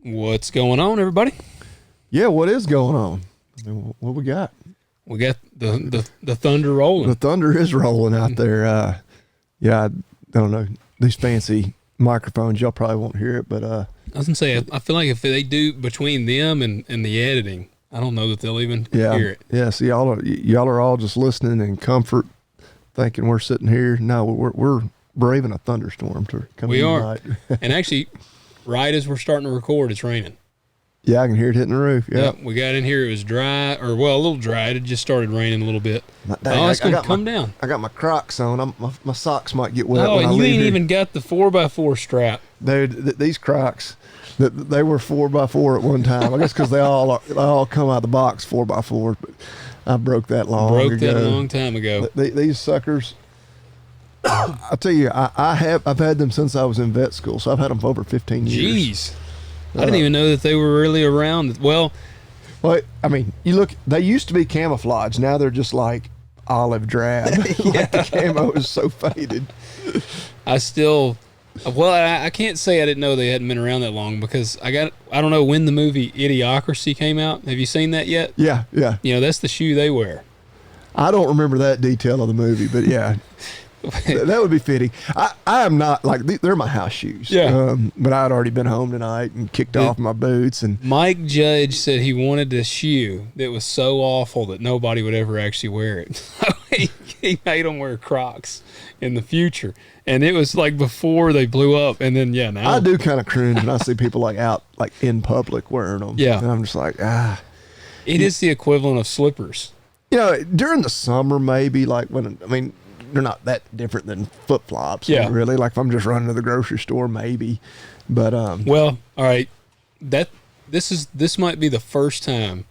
What's going on, everybody? Yeah, what is going on? What we got? We got the thunder rolling. The thunder is rolling out there. Yeah, I don't know. These fancy microphones, y'all probably won't hear it, but I was gonna say, I feel like if they do between them and the editing, I don't know that they'll even hear it. Yeah, so y'all are all just listening in comfort, thinking we're sitting here. No, we're braving a thunderstorm to come in tonight. And actually, right as we're starting to record, it's raining. Yeah, I can hear it hitting the roof. Yeah. Yep, we got in here. It was dry, a little dry. It just started raining a little bit. It's going to come down. I got my Crocs on. My socks might get wet. Oh, when and I you leave ain't here. even got the 4x4 strap. Dude, these Crocs, they were 4x4 at one time. I guess because they all come out of the box 4x4. But I broke that long time ago. These suckers. I'll tell you, I've had them since I was in vet school, so I've had them for over 15 years. Jeez. I didn't even know that they were really around. Well, I mean, you look, they used to be camouflage. Now they're just like olive drab. Like the camo is so faded. I can't say I didn't know they hadn't been around that long because I don't know when the movie Idiocracy came out. Have you seen that yet? Yeah. You know, that's the shoe they wear. I don't remember that detail of the movie, but yeah. That would be fitting. I am not like they're my house shoes. Yeah. But I had already been home tonight and kicked off my boots. And Mike Judge said he wanted a shoe that was so awful that nobody would ever actually wear it. So he made them wear Crocs in the future, and it was like before they blew up. And then now I do kind of cringe when I see people like out like in public wearing them. Yeah. And I'm just like It is the equivalent of slippers. You know, during the summer maybe they're not that different than flip-flops. Yeah. Really. Like if I'm just running to the grocery store, maybe. But all right. This might be the first time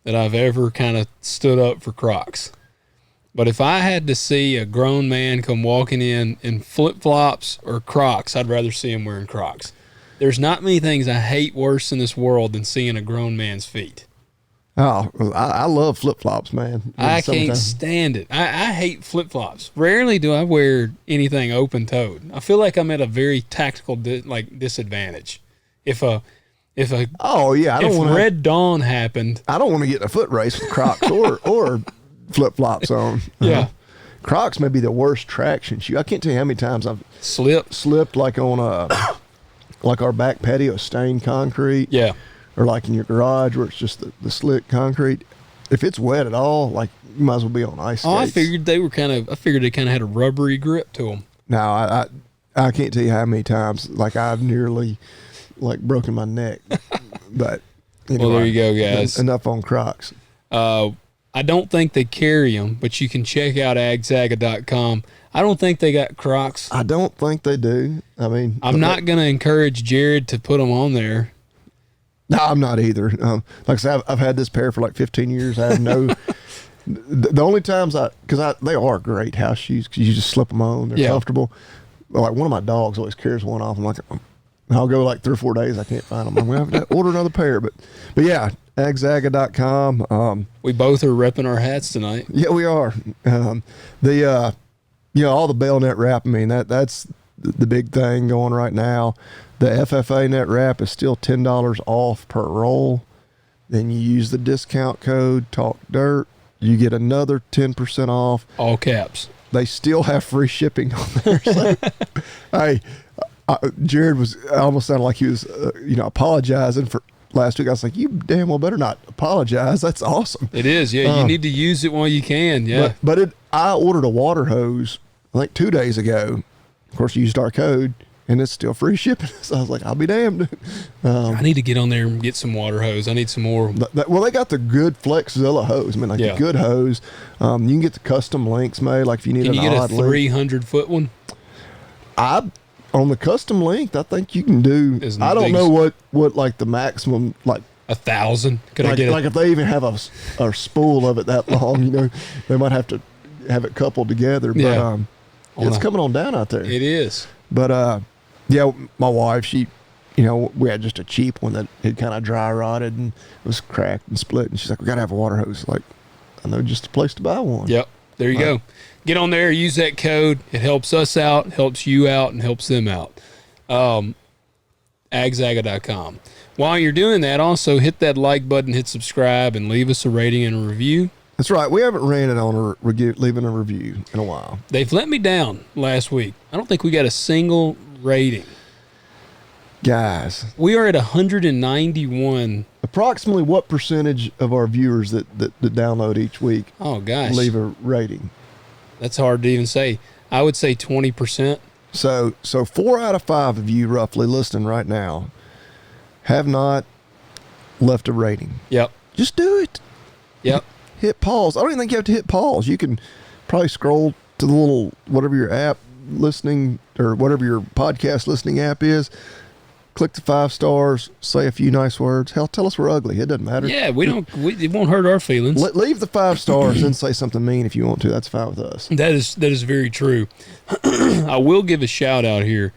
that I've ever kind of stood up for Crocs. But if I had to see a grown man come walking in flip-flops or Crocs, I'd rather see him wearing Crocs. There's not many things I hate worse in this world than seeing a grown man's feet. Oh, I love flip-flops, man. I can't stand it. I hate flip-flops. Rarely do I wear anything open-toed. I feel like I'm at a very tactical disadvantage. If Red Dawn happened, I don't want to get in a foot race with Crocs or flip-flops on. Yeah. Crocs may be the worst traction shoe. I can't tell you how many times I've slipped like on like our back patio, stained concrete. Yeah. Or like in your garage where it's just the slick concrete. If it's wet at all, like you might as well be on ice skates. I figured they kind of had a rubbery grip to them. No, I can't tell you how many times like I've nearly like broken my neck. But anyway, well, there you go, guys. Enough on Crocs. I don't think they carry them, but you can check out agsaga.com. I don't think they got Crocs. I don't think they do. I mean, I'm not going to encourage Jared to put them on there. No, I'm not either. Like I said, I've had this pair for like 15 years. I have no. The only times they are great house shoes because you just slip them on. They're comfortable. Like one of my dogs always carries one off. I'm like, I'll go like 3 or 4 days. I can't find them. I'm going to have to order another pair. But yeah, agsaga.com. We both are repping our hats tonight. Yeah, we are. All the Bailnet wrap. I mean, that's the big thing going right now. The FFA net wrap is still $10 off per roll. Then you use the discount code TALKDIRT. You get another 10% off. All caps. They still have free shipping on there. So, hey, Jared almost sounded like he was, apologizing for last week. I was like, you damn well better not apologize. That's awesome. It is, yeah. You need to use it while you can, yeah. But I ordered a water hose like 2 days ago. Of course, you used our code. And it's still free shipping. So I was like, I'll be damned. I need to get on there and get some water hose. I need some more. Well, they got the good Flexzilla hose. I mean, the good hose. You can get the custom links made. Like if you need an odd link. Can you get a 300-foot one? On the custom link, I think you can do. I don't know what like the maximum, like 1,000. Could I get like if they even have a spool of it that long, they might have to have it coupled together. But it's coming on down out there. It is. But my wife, she, we had just a cheap one that had kind of dry rotted and was cracked and split. And she's like, we got to have a water hose. Like, I know just a place to buy one. Yep. There you go. Get on there, use that code. It helps us out, helps you out, and helps them out. agzaga.com. While you're doing that, also hit that like button, hit subscribe, and leave us a rating and a review. That's right. We haven't ran it on leaving a review in a while. They've let me down last week. I don't think we got a single rating. Guys. We are at 191. Approximately what percentage of our viewers that download each week leave a rating? That's hard to even say. I would say 20%. So 4 out of 5 of you roughly listening right now have not left a rating. Yep. Just do it. Yep. Hit pause. I don't even think you have to hit pause. You can probably scroll to the little, whatever your app listening or whatever your podcast listening app is. Click the 5 stars, say a few nice words. Hell, tell us we're ugly. It doesn't matter. Yeah, it won't hurt our feelings. Leave the 5 stars and say something mean if you want to. That's fine with us. That is very true. I will give a shout out here.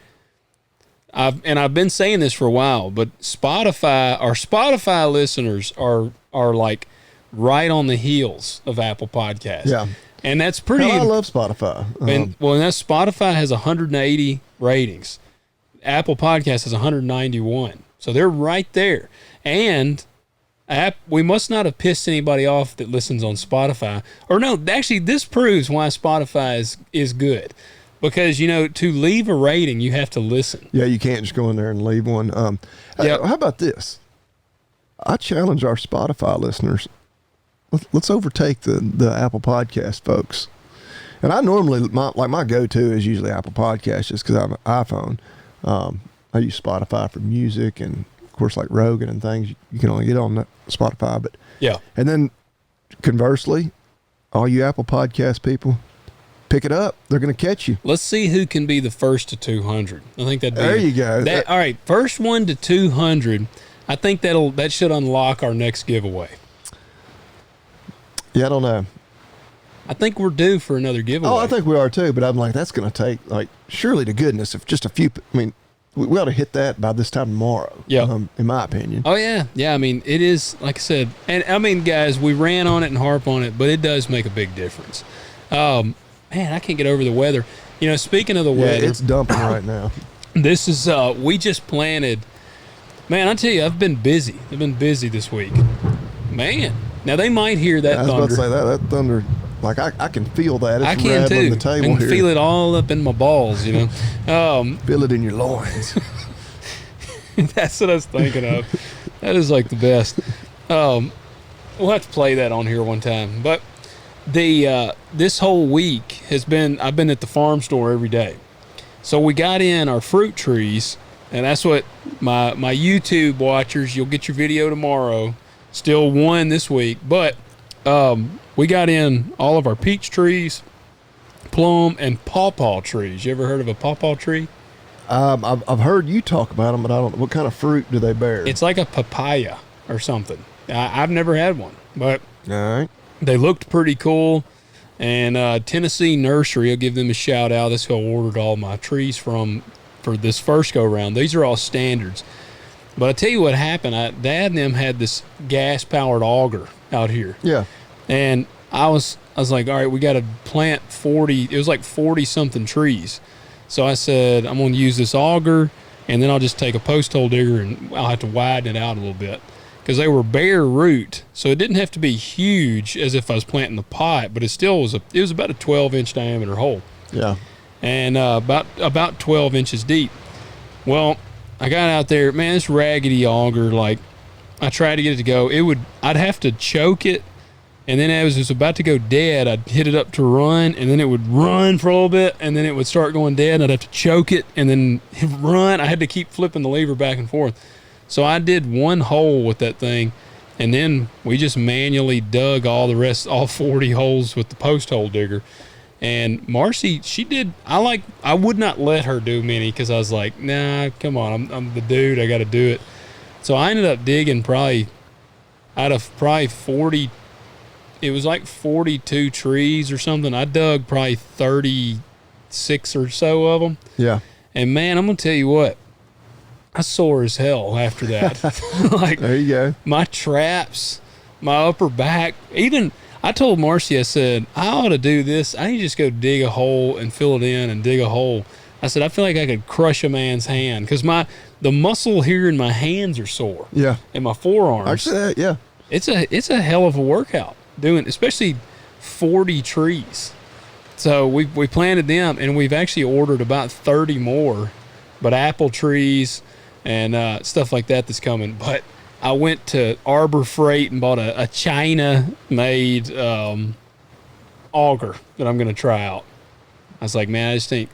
I've been saying this for a while, but our Spotify listeners are like right on the heels of Apple Podcasts. Yeah. And that's pretty. I love Spotify. And that's Spotify has 180 ratings. Apple Podcast has 191. So they're right there. And we must not have pissed anybody off that listens on Spotify. Or no, actually, this proves why Spotify is good. Because, to leave a rating, you have to listen. Yeah, you can't just go in there and leave one. How about this? I challenge our Spotify listeners. Let's overtake the Apple Podcast folks. And I normally, my go-to is usually Apple Podcast just because I have an iPhone. I use Spotify for music and, of course, like Rogan and things. You can only get on Spotify. But yeah. And then, conversely, all you Apple Podcast people, pick it up. They're going to catch you. Let's see who can be the first to 200. I think that'd be... There you go. All right, first one to 200. I think that should unlock our next giveaway. Yeah, I don't know. I think we're due for another giveaway. Oh, I think we are too, but I'm like, that's going to take, surely to goodness, if just a few, we ought to hit that by this time tomorrow. Yeah. In my opinion. Oh, yeah. Yeah, it is, like I said, and guys, we ran on it and harp on it, but it does make a big difference. Man, I can't get over the weather. Speaking of the weather. Yeah, it's dumping right now. This is, we just planted, man, I tell you, I've been busy. I've been busy this week. Man. Now, they might hear that thunder. I was about to say, that thunder, I can feel that. It's I can too. The table I can here. feel it all up in my balls, Feel it in your loins. That's what I was thinking of. That is like the best. We'll have to play that on here one time. But this whole week I've been at the farm store every day. So we got in our fruit trees, and that's what my YouTube watchers, you'll get your video tomorrow. Still one this week, but we got in all of our peach trees, plum, and pawpaw trees. You ever heard of a pawpaw tree? I've heard you talk about them, but I don't know. What kind of fruit do they bear? It's like a papaya or something. I've never had one, but all right. They looked pretty cool. And Tennessee Nursery, I'll give them a shout out. That's who I ordered all my trees from for this first go round. These are all standards. But I tell you what happened. Dad and them had this gas-powered auger out here. Yeah. And I was like, all right, we got to plant 40. It was like 40-something trees. So I said, I'm going to use this auger, and then I'll just take a post hole digger, and I'll have to widen it out a little bit. Because they were bare root, so it didn't have to be huge as if I was planting the pot, but it still was about a 12-inch diameter hole. Yeah. And about 12 inches deep. Well, I got out there, man, this raggedy auger, I tried to get it to go. I'd have to choke it, and then as it was about to go dead, I'd hit it up to run, and then it would run for a little bit, and then it would start going dead, and I'd have to choke it, and then run. I had to keep flipping the lever back and forth. So I did one hole with that thing, and then we just manually dug all 40 holes with the post hole digger. And Marcy, she did. I would not let her do many because I was like, nah, come on, I'm the dude. I got to do it. So I ended up digging probably out of 40. It was like 42 trees or something. I dug probably 36 or so of them. Yeah. And man, I'm gonna tell you what. I sore as hell after that. There you go. My traps, my upper back, even. I told Marcy, I said, I ought to do this. I need to just go dig a hole and fill it in and dig a hole. I said, I feel like I could crush a man's hand because my the muscle here in my hands are sore. Yeah. And my forearms. Actually, yeah. It's a hell of a workout doing, especially 40 trees. So we planted them, and we've actually ordered about 30 more, but apple trees and stuff like that that's coming. But I went to Arbor Freight and bought a China-made auger that I'm going to try out. I was like, man, I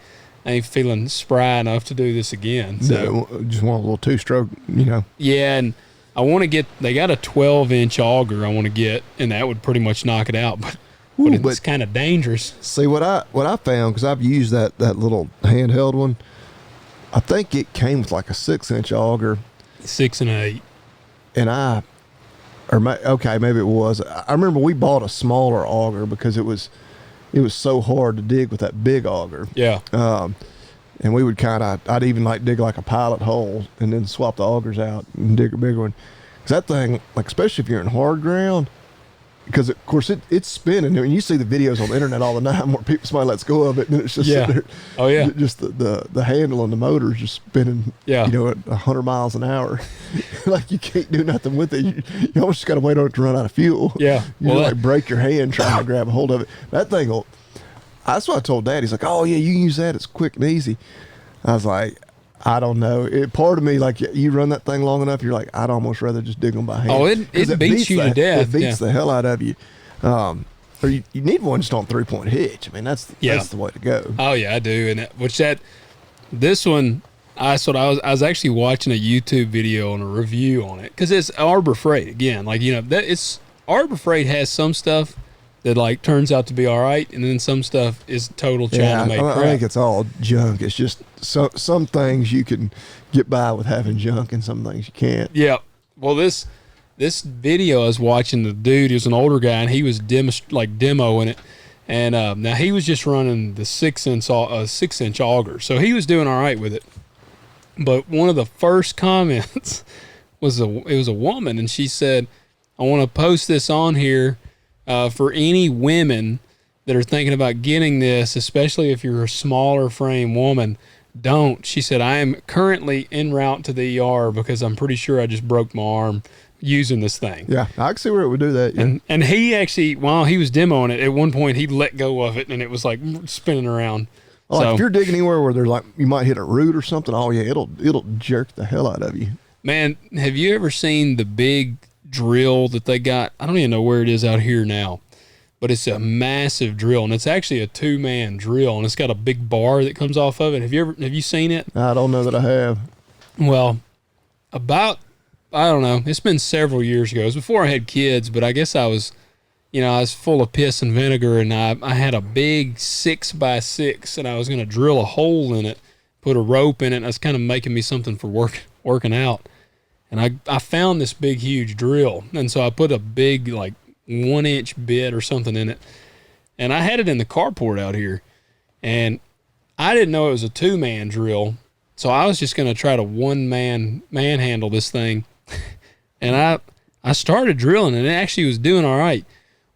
ain't feeling spry enough to do this again. So just want a little two-stroke, you know. Yeah, and I want to get. They got a 12-inch auger I want to get, and that would pretty much knock it out. But it's kind of dangerous. See what I found, because I've used that little handheld one. I think it came with like a 6-inch auger. 6 and 8. And maybe it was. I remember we bought a smaller auger because it was so hard to dig with that big auger. Yeah. And we would I'd even like dig like a pilot hole and then swap the augers out and dig a bigger one. 'Cause that thing, like, especially if you're in hard ground, because of course it's spinning. I mean, you see the videos on the internet all the time where somebody lets go of it and it's just sitting there. Oh yeah. Just the handle and the motor is just spinning. Yeah. You know, at 100 miles an hour. Like, you can't do nothing with it. You almost just got to wait on it to run out of fuel. Yeah. You like break your hand trying to grab a hold of it. That thing will. That's what I told Dad. He's like, "Oh yeah, you can use that. It's quick and easy." I was like, I don't know. Part of me, like, you run that thing long enough, you're like, I'd almost rather just dig them by hand. Oh, it beats you to death. It beats the hell out of you. Or you need one just on 3-point hitch. I mean, that's the way to go. Oh yeah, I do. And this one, I was actually watching a YouTube video and a review on it, because it's Arbor Freight again. Like, you know, Arbor Freight has some stuff that like turns out to be all right, and then some stuff is total China-made crap. I think it's all junk. It's just some things you can get by with having junk, and some things you can't. Yeah. Well, this video I was watching, the dude, he was an older guy, and he was demoing it, and now he was just running the 6-inch auger, so he was doing all right with it. But one of the first comments was a woman, and she said, "I want to post this on here for any women that are thinking about getting this, especially if you're a smaller frame woman. Don't." She said, "I am currently en route to the ER because I'm pretty sure I just broke my arm using this thing." Yeah, I can see where it would do that. Yeah. And he actually, while he was demoing it, at one point he let go of it and it was like spinning around. Oh, so, if you're digging anywhere where there's like, you might hit a root or something, oh yeah, it'll jerk the hell out of you. Man, have you ever seen the big drill that they got? I don't even know where it is out here now, but it's a massive drill, and it's actually a 2-man drill, and it's got a big bar that comes off of it. Have you seen it? I don't know that I have. Well, I don't know, it's been several years ago. It was before I had kids, but I guess I was full of piss and vinegar, and I had a big 6x6, and I was going to drill a hole in it, put a rope in it, and I was kind of making me something for working out. And I found this big, huge drill. And so I put a big, like, 1-inch bit or something in it. And I had it in the carport out here. And I didn't know it was a 2-man drill. So I was just going to try to manhandle this thing. And I started drilling, and it actually was doing all right.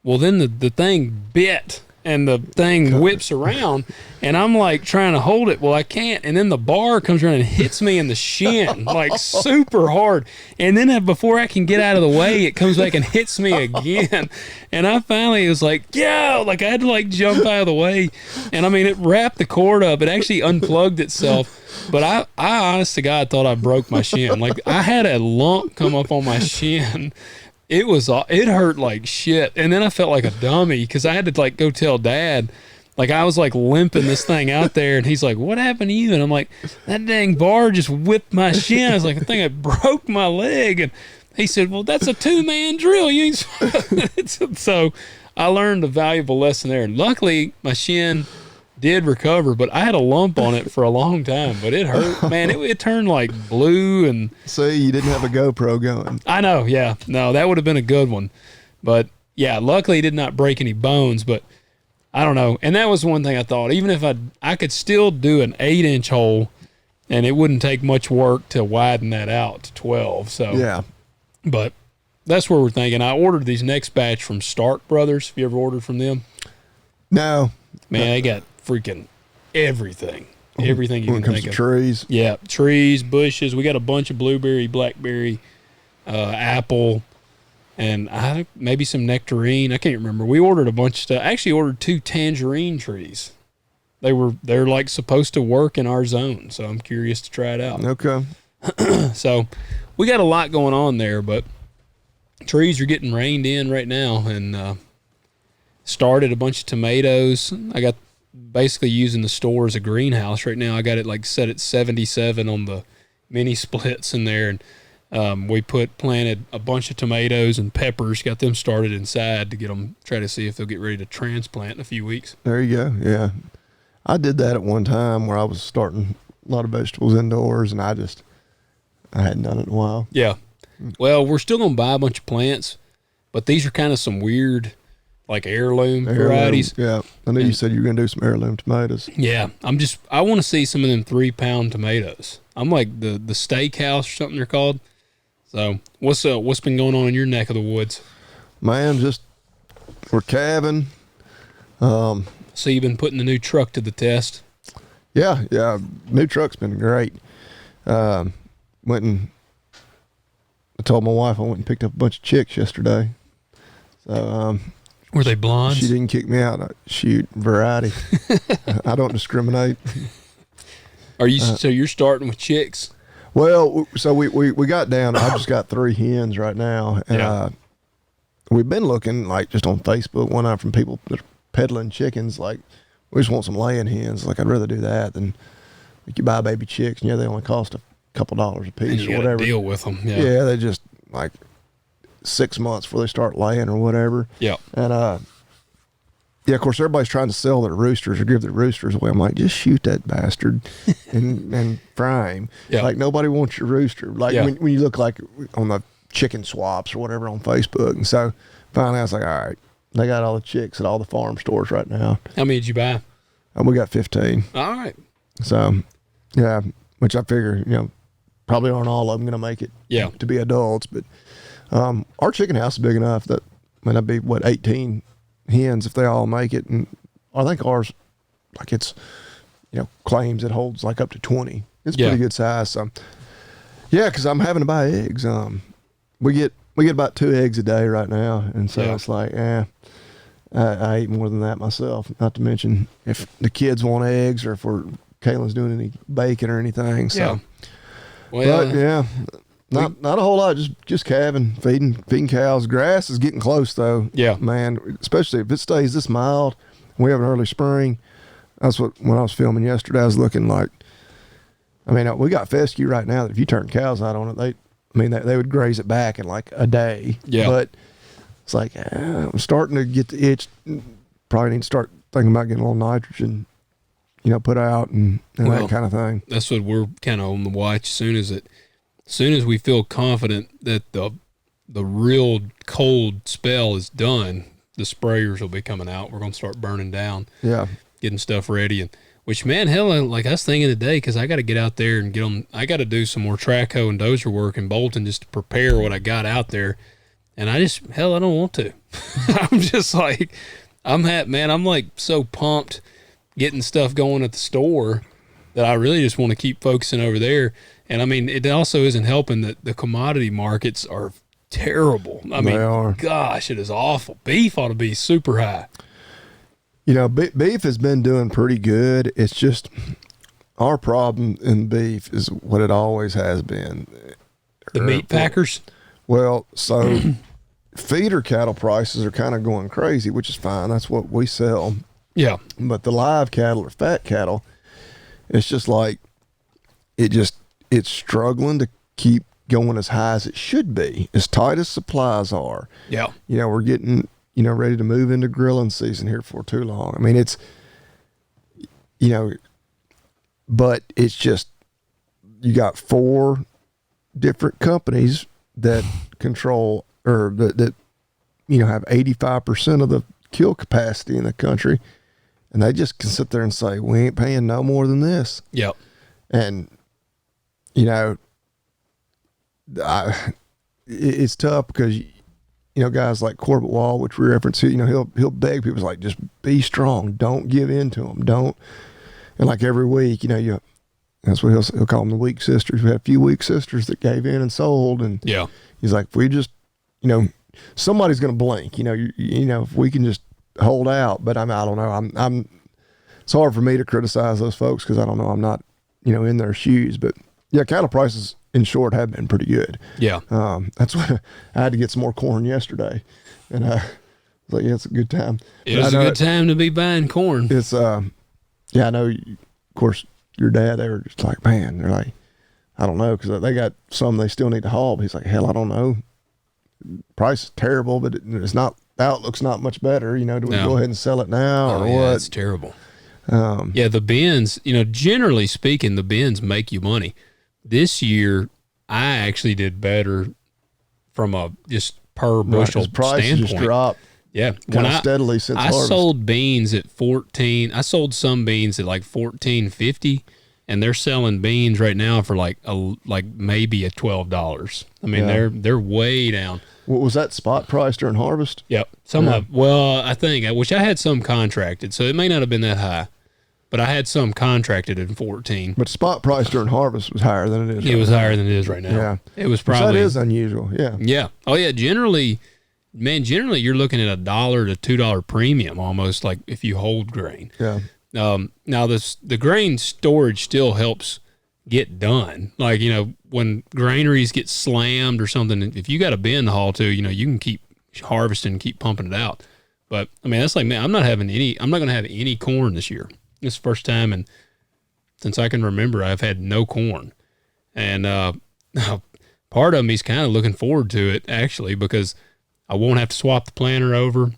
Well, then the thing bit, and the thing whips around, and I'm like trying to hold it. Well, I can't. And then the bar comes around and hits me in the shin, like super hard. And then before I can get out of the way, it comes back and hits me again. And I finally was like, yeah, like I had to like jump out of the way. And I mean, it wrapped the cord up. It actually unplugged itself. But I honest to God, thought I broke my shin. Like, I had a lump come up on my shin. It hurt like shit. And then I felt like a dummy because I had to like go tell Dad. Like, I was like limping this thing out there, and he's like, "What happened to you?" And I'm like, "That dang bar just whipped my shin." I was like, "I think I broke my leg." And he said, "Well, that's a 2-man drill. You ain't." So I learned a valuable lesson there. And luckily, my shin did recover, but I had a lump on it for a long time. But it hurt, man. It turned like blue. And see, you didn't have a GoPro going. I know, yeah. No, that would have been a good one. But yeah, luckily it did not break any bones. But I don't know. And that was one thing I thought. Even if I could still do an 8-inch hole, and it wouldn't take much work to widen that out to 12. So yeah. But that's where we're thinking. I ordered these next batch from Stark Brothers. Have you ever ordered from them? No. Man, they got freaking everything. everything you when can it comes think to of. trees. Yeah, trees, bushes. We got a bunch of blueberry, blackberry, apple, and maybe some nectarine. I can't remember. We ordered a bunch of stuff. I actually ordered 2 tangerine trees. They're like supposed to work in our zone, so I'm curious to try it out. Okay. So we got a lot going on there, but trees are getting rained in right now, and started a bunch of tomatoes. I got basically using the store as a greenhouse right now. I got it like set at 77 on the mini splits in there, and we planted a bunch of tomatoes and peppers, got them started inside to get them, try to see if they'll get ready to transplant in a few weeks. There you go. Yeah. I did that at one time where I was starting a lot of vegetables indoors, and I hadn't done it in a while. Yeah. Well, we're still going to buy a bunch of plants, but these are kind of some weird, like heirloom varieties. Yeah. I know you said you were going to do some heirloom tomatoes. Yeah. I want to see some of them 3-pound tomatoes. I'm like the steakhouse or something they're called. So what's been going on in your neck of the woods? Man, just we're calving. So you've been putting the new truck to the test? Yeah. New truck's been great. Went and I told my wife I went and picked up a bunch of chicks yesterday. So were they blondes? She didn't kick me out. Shoot, variety. I don't discriminate. Are you? So you're starting with chicks? Well, so we got down. I just got 3 hens right now, and we've been looking like just on Facebook one night from people that are peddling chickens. Like, we just want some laying hens. Like, I'd rather do that than like you buy baby chicks, and they only cost a couple dollars a piece and you or whatever. Deal with them. Yeah, they just like 6 months before they start laying or whatever. Yeah, and of course, everybody's trying to sell their roosters or give their roosters away. I'm like, just shoot that bastard and fry him. Yeah. Like, nobody wants your rooster. Like, when you look like on the chicken swaps or whatever on Facebook. And so finally I was like, all right, they got all the chicks at all the farm stores right now. How many did you buy? And we got 15. All right. So, yeah, which I figure, probably aren't all of them going to make it to be adults. But our chicken house is big enough that, that'd be, 18 hens if they all make it. And I think ours, like, it's, claims it holds like up to 20. It's pretty good size. So, yeah, because I'm having to buy eggs. We get about 2 eggs a day right now. And so it's like, I eat more than that myself. Not to mention if the kids want eggs or if Kaylin's doing any bacon or anything. So, well, but not a whole lot. Just calving, feeding cows. Grass is getting close though. Yeah, man. Especially if it stays this mild. We have an early spring. That's what when I was filming yesterday. I was looking like. I mean, we got fescue right now that if you turn cows out on it, they would graze it back in like a day. Yeah, but it's like I'm starting to get the itch. Probably need to start thinking about getting a little nitrogen, put out and that kind of thing. That's what we're kind of on the watch. As soon as we feel confident that the real cold spell is done, the sprayers will be coming out. We're going to start burning down. Yeah, getting stuff ready. And which, man, hell, like I was thinking today, because I got to get out there and get them. I got to do some more track hoe and dozer work in Bolton just to prepare what I got out there. And I don't want to. I'm just like, I'm like so pumped getting stuff going at the store that I really just want to keep focusing over there. And I mean, it also isn't helping that the commodity markets are terrible. I mean, gosh, it is awful. Beef ought to be super high. Beef has been doing pretty good. It's just our problem in beef is what it always has been. The meat packers? Well, so feeder cattle prices are kind of going crazy, which is fine. That's what we sell. Yeah. But the live cattle or fat cattle, it's just like, it's struggling to keep going as high as it should be, as tight as supplies are. Yeah. We're getting, ready to move into grilling season here for too long. I mean, it's, but it's just, you got 4 different companies that control or that have 85% of the kill capacity in the country. And they just can sit there and say, we ain't paying no more than this. Yep. And, it's tough because, guys like FWAW, which we reference here, he'll beg people like, just be strong. Don't give in to them. Don't. And like every week, that's what he'll call them, the weak sisters. We had a few weak sisters that gave in and sold. And Yeah. he's like, if we just, somebody's going to blink, if we can just hold out. But I don't know. It's hard for me to criticize those folks because I don't know. I'm not, in their shoes. But yeah, cattle prices in short have been pretty good. Yeah. That's what I had to get some more corn yesterday. And I was like, yeah, it's a good time. It was a good time to be buying corn. It's, I know, of course, your dad, they were just like, man, they're like, I don't know, because they got some they still need to haul. But he's like, hell, I don't know. Price is terrible, but it's not, the outlook's not much better. Do we go ahead and sell it now or what? It's terrible. The bins, generally speaking, the bins make you money. This year, I actually did better from a just per bushel prices standpoint. Just dropped. Yeah, kind of steadily since harvest. I sold beans at 14. I sold some beans at like 14.50, and they're selling beans right now for like maybe at $12. I mean, they're way down. What was that spot price during harvest? Yep. I think I had some contracted, so it may not have been that high, but I had some contracted at 14. But spot price during harvest was higher than it is. It was higher than it is right now. Yeah, it was probably. That is unusual. Yeah. Yeah. Oh yeah. Generally you're looking at $1 to $2 premium almost, like if you hold grain. Yeah. Now the grain storage still helps get done. Like, when granaries get slammed or something, if you got a bin to haul to, you can keep harvesting and keep pumping it out. But I mean, that's like, man, I'm not going to have any corn this year. This is the first time, and since I can remember, I've had no corn. And part of me's kind of looking forward to it, actually, because I won't have to swap the planter over.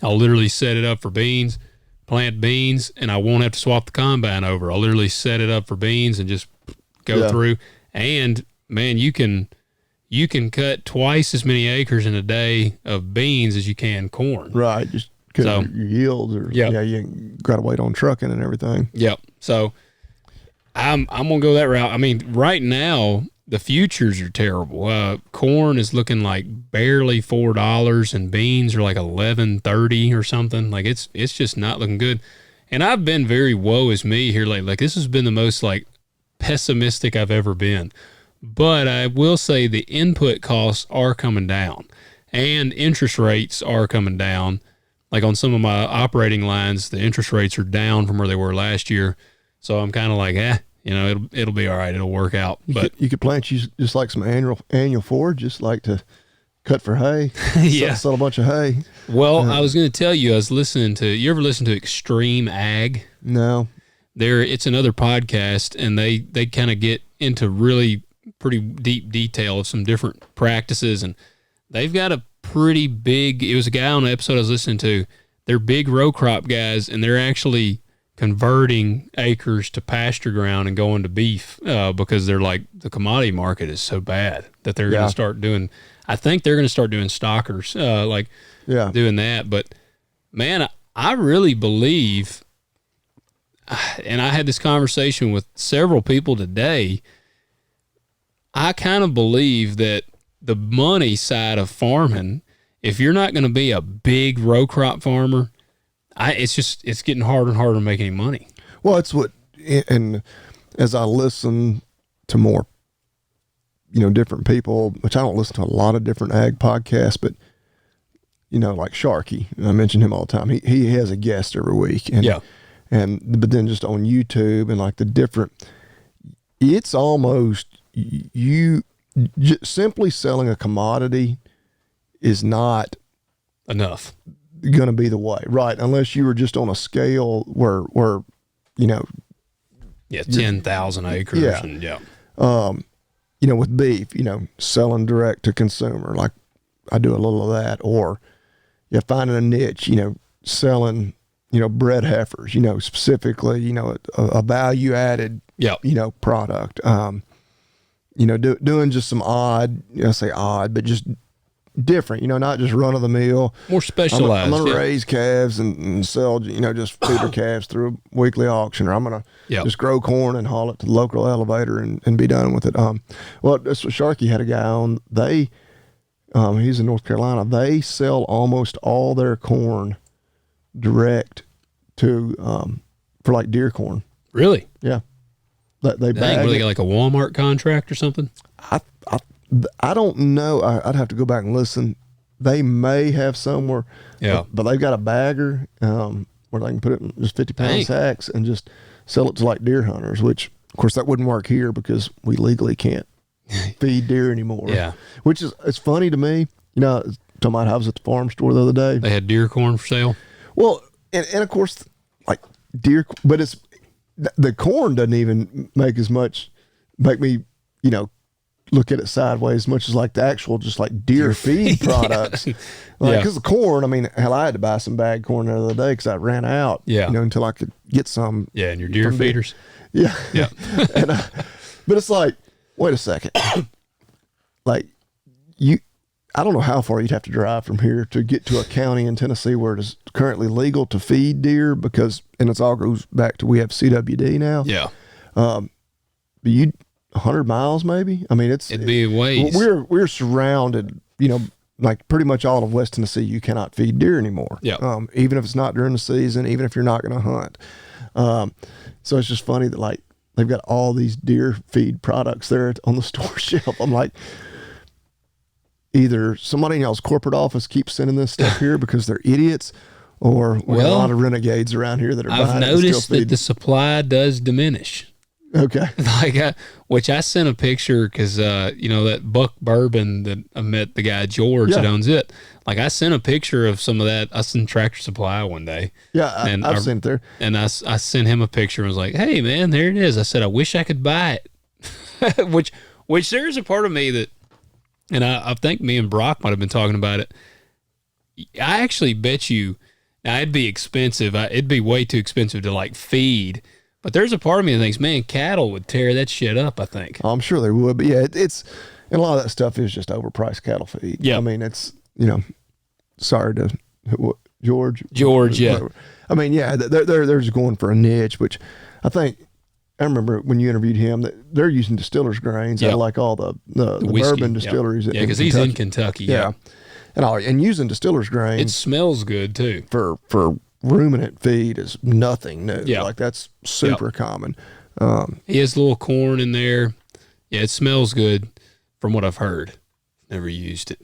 I'll literally set it up for beans, plant beans, and I won't have to swap the combine over. I'll literally set it up for beans and just go through. And man, you can cut twice as many acres in a day of beans as you can corn. Right. Just because your yields are, you got to wait on trucking and everything. Yep. So I'm going to go that route. I mean, right now, the futures are terrible. Corn is looking like barely $4, and beans are like $11.30 or something. Like it's just not looking good. And I've been very woe is me here lately. Like this has been the most like pessimistic I've ever been. But I will say the input costs are coming down, and interest rates are coming down. Like on some of my operating lines, the interest rates are down from where they were last year. So I'm kind of like, it'll be all right. It'll work out. But you could plant just like some annual forage, just like to cut for hay. Sell a bunch of hay. Well, I was going to tell you, I was listening to, you ever listen to Extreme Ag? No. It's another podcast, and they kind of get into really pretty deep detail of some different practices, and they've got a pretty big, it was a guy on an episode I was listening to, they're big row crop guys, and they're actually converting acres to pasture ground and going to beef because they're like, the commodity market is so bad that they're going to start doing, I think they're going to start doing stockers, doing that. But man, I really believe, and I had this conversation with several people today, I kind of believe that the money side of farming, if you're not going to be a big row crop farmer, it's getting harder and harder to make any money. Well, it's and as I listen to more, different people, which I don't listen to a lot of different ag podcasts, but like Sharky, I mention him all the time. He has a guest every week, but then just on YouTube and like the different, it's almost simply selling a commodity is not enough going to be the way, right? Unless you were just on a scale where 10,000 acres. With beef, selling direct to consumer, like I do a little of that, or finding a niche, selling, bred heifers, specifically, a value added, product, doing just some odd, I say odd, but just different, not just run of the mill, more specialized. I'm gonna raise calves and sell, just feeder calves through a weekly auction, or I'm gonna just grow corn and haul it to the local elevator and be done with it. Well, that's what Sharky had a guy on. He's in North Carolina. They sell almost all their corn direct to for like deer corn. Really? Yeah. They Dang, bag really it. got like a Walmart contract or something? I don't know. I'd have to go back and listen. They may have somewhere. Yeah. But they've got a bagger where they can put it in just 50-pound Dang. sacks and just sell it to like deer hunters, which, of course, that wouldn't work here because we legally can't feed deer anymore. Yeah. Which is, it's funny to me. You know, talking about, I was at the farm store the other day. They had deer corn for sale. Well, and of course, like deer, but it's, the corn doesn't even make me, you know, look at it sideways as much as like the actual just like deer feed products. Yeah. Like, Yeah. because the corn, I mean, hell, I had to buy some bagged corn the other day because I ran out. Yeah. You know, until I could get some. Yeah, and your deer from feeders. Yeah. Yeah. and but it's like, wait a second, like I don't know how far you'd have to drive from here to get to a county in Tennessee where it is currently legal to feed deer because, and it's all goes back to, we have CWD now. Yeah. But 100 miles maybe. I mean, It'd be a ways. We're surrounded, you know, like pretty much all of West Tennessee. You cannot feed deer anymore. Yeah. Even if it's not during the season, even if you're not going to hunt. So it's just funny that like they've got all these deer feed products there on the store shelf. I'm like, either somebody in y'all's corporate office keeps sending this stuff here because they're idiots, or we got a lot of renegades around here that are buying it and still noticed that feeding. the supply does diminish. Okay. Like, which I sent a picture because, you know, that Buck Bourbon that I met the guy George that owns it. Like, I sent a picture of some of that. I sent Tractor Supply one day. Yeah, I've sent there. And I sent him a picture and was like, hey, man, there it is. I said, I wish I could buy it. which there's a part of me that, and I think me and Brock might have been talking about it. I actually bet you, now it'd be expensive. It'd be way too expensive to like feed. But there's a part of me that thinks, man, cattle would tear that shit up, I think. I'm sure they would. But yeah, it's, and a lot of that stuff is just overpriced cattle feed. Yeah. I mean, it's, you know, sorry to George. Yeah. I mean, yeah, they're just going for a niche, which I think, I remember when you interviewed him that they're using distillers grains out of like all the whiskey, bourbon distilleries. Yeah, because he's in Kentucky. Yeah. And using distillers grains. It smells good too. For ruminant feed is nothing new. Yeah. Like that's super common. He has a little corn in there. Yeah, it smells good from what I've heard. Never used it.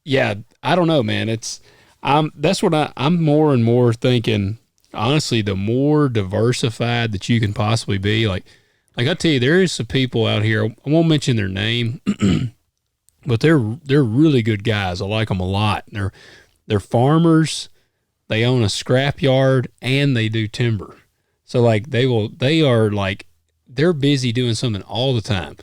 Yeah, I don't know, man. That's what I'm more and more thinking. Honestly, the more diversified that you can possibly be, like I tell you, there is some people out here. I won't mention their name, but they're really good guys. I like them a lot. They're farmers. They own a scrap yard and they do timber. So like they're busy doing something all the time.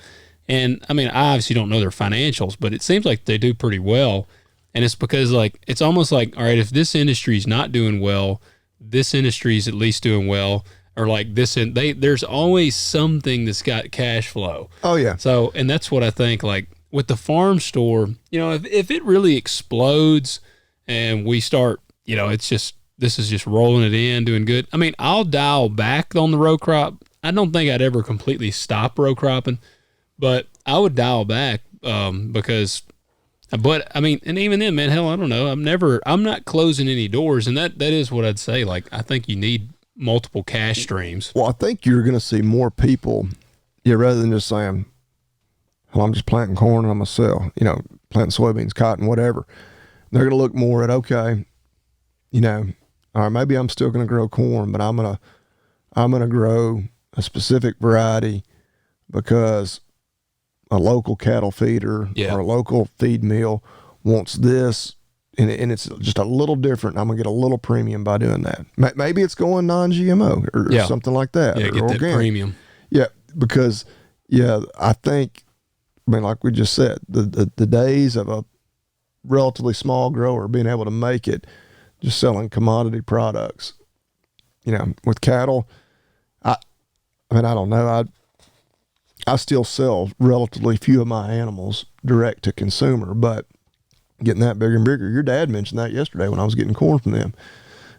And I mean, I obviously don't know their financials, but it seems like they do pretty well. And it's because like, it's almost like, all right, if this industry is not doing well, this industry is at least doing well, or like this, and there's always something that's got cash flow. Oh yeah. So, and that's what I think, like with the farm store, you know, if it really explodes and we start, you know, this is just rolling it in, doing good. I mean, I'll dial back on the row crop. I don't think I'd ever completely stop row cropping, but I would dial back, but I mean, and even then, man, hell, I don't know. I'm not closing any doors. And that is what I'd say. Like, I think you need multiple cash streams. Well, I think you're going to see more people, rather than just saying, well, I'm just planting corn and I'm going to sell, you know, planting soybeans, cotton, whatever. They're going to look more at, okay, you know, all right, maybe I'm still going to grow corn, but I'm going to grow a specific variety because a local cattle feeder or a local feed mill wants this, and it's just a little different. I'm going to get a little premium by doing that. Maybe it's going non-GMO or something like that. Yeah, get organic. That premium. Yeah, because, I think, I mean, like we just said, the days of a relatively small grower being able to make it just selling commodity products, you know, with cattle, I mean, I don't know. I still sell relatively few of my animals direct to consumer, but getting that bigger and bigger. Your dad mentioned that yesterday when I was getting corn from them.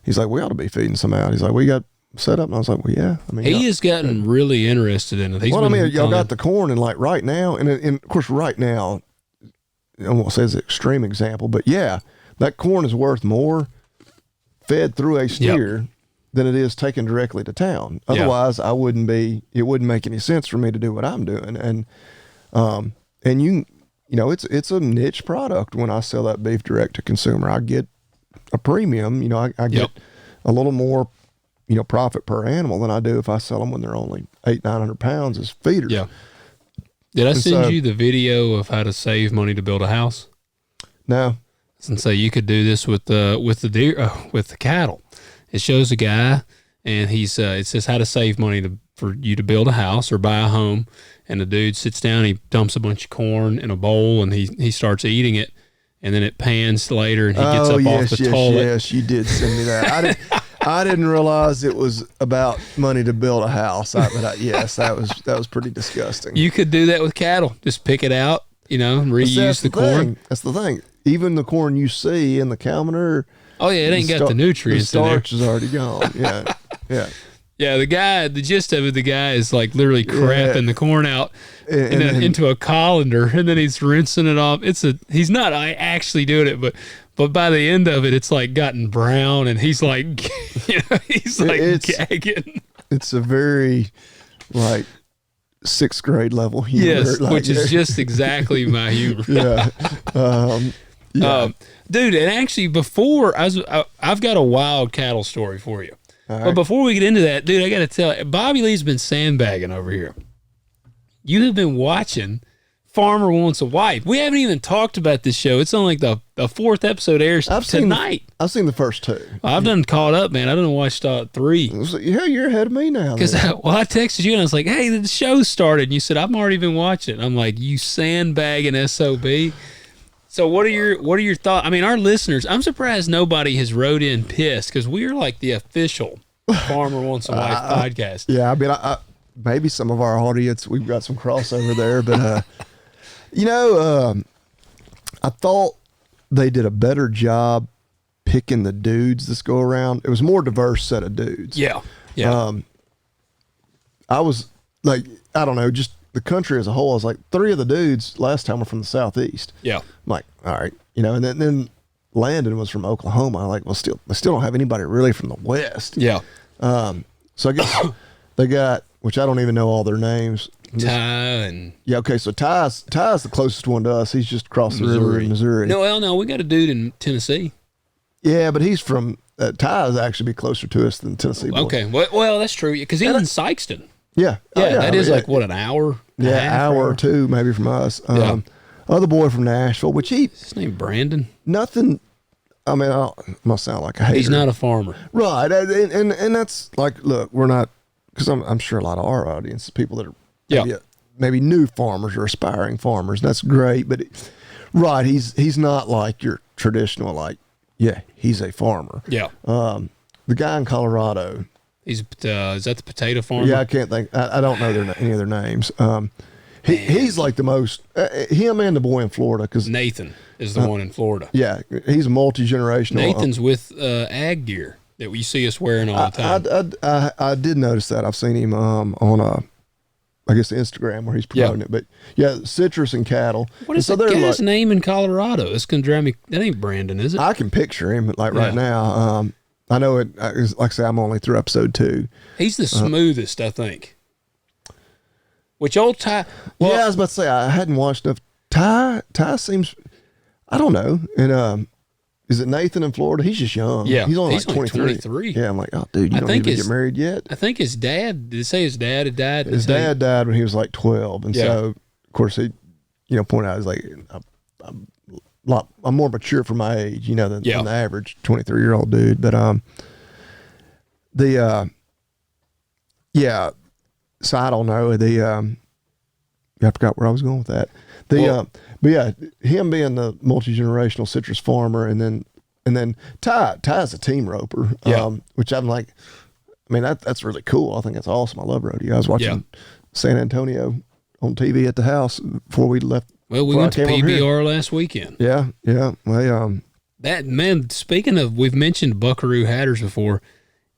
He's like, we ought to be feeding some out. He's like, we got set up. And I was like, well, yeah. I mean, he has gotten really interested in it. Y'all got the corn, and like right now, and of course, right now, I won't say it's an extreme example, but yeah, that corn is worth more fed through a steer than it is taken directly to town. Otherwise, it wouldn't make any sense for me to do what I'm doing. And you know, it's a niche product. When I sell that beef direct to consumer, I get a premium. You know, I get a little more, you know, profit per animal than I do if I sell them when they're only 800-900 pounds as feeders. Yeah. Did I send you the video of how to save money to build a house? No. And so you could do this with the cattle. It shows a guy, and it says how to save money for you to build a house or buy a home. And the dude sits down, he dumps a bunch of corn in a bowl, and he starts eating it. And then it pans later, and he gets up off the toilet. Yes, you did send me that. I didn't realize it was about money to build a house. Yes, that was pretty disgusting. You could do that with cattle. Just pick it out, you know, reuse the corn. That's the thing. Even the corn you see in the cow manure. Oh yeah, it ain't got the nutrients in there. The starch is already gone. Yeah, yeah. Yeah, the gist of it, the guy is like literally crapping the corn out into a colander, and then he's rinsing it off. He's not actually doing it, but by the end of it, it's like gotten brown, and he's like, gagging. It's a very like 6th grade level humor. Yes, which is just exactly my humor. Dude, and actually before I've got a wild cattle story for you. Right. But before we get into that, dude, I got to tell you, Bobby Lee's been sandbagging over here. You have been watching Farmer Wants a Wife. We haven't even talked about this show. It's on like the 4th episode airs tonight. I've seen the first 2. I've done caught up, man. I done watched 3. Yeah, you're ahead of me now. Because I texted you and I was like, hey, the show started. And you said, I've already been watching it. I'm like, you sandbagging SOB. So what are your thoughts? I mean, our listeners, I'm surprised nobody has wrote in pissed because we're like the official Farmer Wants a Wife podcast. Yeah, I mean, maybe some of our audience, we've got some crossover there, but you know, I thought they did a better job picking the dudes this go around. It was a more diverse set of dudes. Yeah, yeah. I was like, I don't know, just the country as a whole. I was like, 3 of the dudes last time were from the Southeast. Yeah. I'm like, all right, you know, and then Landon was from Oklahoma. I'm like, well, they still don't have anybody really from the West. Yeah. So I guess they got, which I don't even know all their names. Ty and yeah, okay. So Ty's the closest one to us. He's just across the river in Missouri. No, we got a dude in Tennessee. Yeah, but he's from Ty's actually be closer to us than Tennessee. Boy. Okay, well that's true because he's in Sykeston. Yeah, that is like what, an hour? Hour or 2 maybe from us. Other boy from Nashville, which his name Brandon. Nothing. I mean, I must sound like a hater. He's not a farmer, right? And that's like, look, we're not, because I'm sure a lot of our audience is people that are maybe new farmers or aspiring farmers. That's great, but right, he's not like your traditional he's a farmer. Yeah. The guy in Colorado. Is that the potato farmer? Yeah, I can't think. I don't know any of their names. He's like the most, him and the boy in Florida. Cause Nathan is the one in Florida. Yeah, he's multi-generational. Nathan's with ag gear that we see us wearing all the time. I did notice that. I've seen him on I guess Instagram where he's promoting it. But yeah, citrus and cattle. What is the guy's name in Colorado? It's going to drive me. That ain't Brandon, is it? I can picture him right now. I know it. Like I say, I'm only through episode 2. He's the smoothest, I think. Which old Ty? Well, yeah, I was about to say I hadn't watched enough. Ty seems, I don't know. And is it Nathan in Florida? He's just young. Yeah, he's only like 23. Yeah, I'm like, oh, dude, you don't even get married yet. I think his dad. Did it say his dad had died? His dad died when he was like 12, and so of course he, pointed out, he's like, I'm more mature for my age, than the average 23-year-old dude. But so I don't know. I forgot where I was going with that. But yeah, him being the multi-generational citrus farmer, and then Ty's a team roper, which I'm like, I mean, that's really cool. I think that's awesome. I love rodeo. I was watching San Antonio on TV at the house before we left. Well, we went to PBR last weekend. Yeah. Well, that, man, speaking of, we've mentioned Buckaroo Hatters before,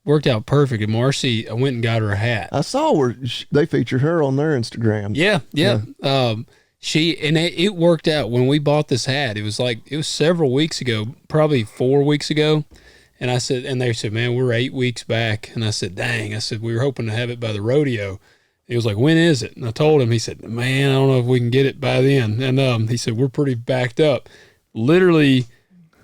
worked out perfect. And Marcy, I went and got her a hat. I saw where they featured her on their Instagram. Yeah. It worked out when we bought this hat. It was several weeks ago, probably 4 weeks ago. And I said, and they said, man, we're 8 weeks back. And I said, dang. I said, we were hoping to have it by the rodeo. He was like, when is it? And I told him. He said, man, I don't know if we can get it by then. And he said, we're pretty backed up. Literally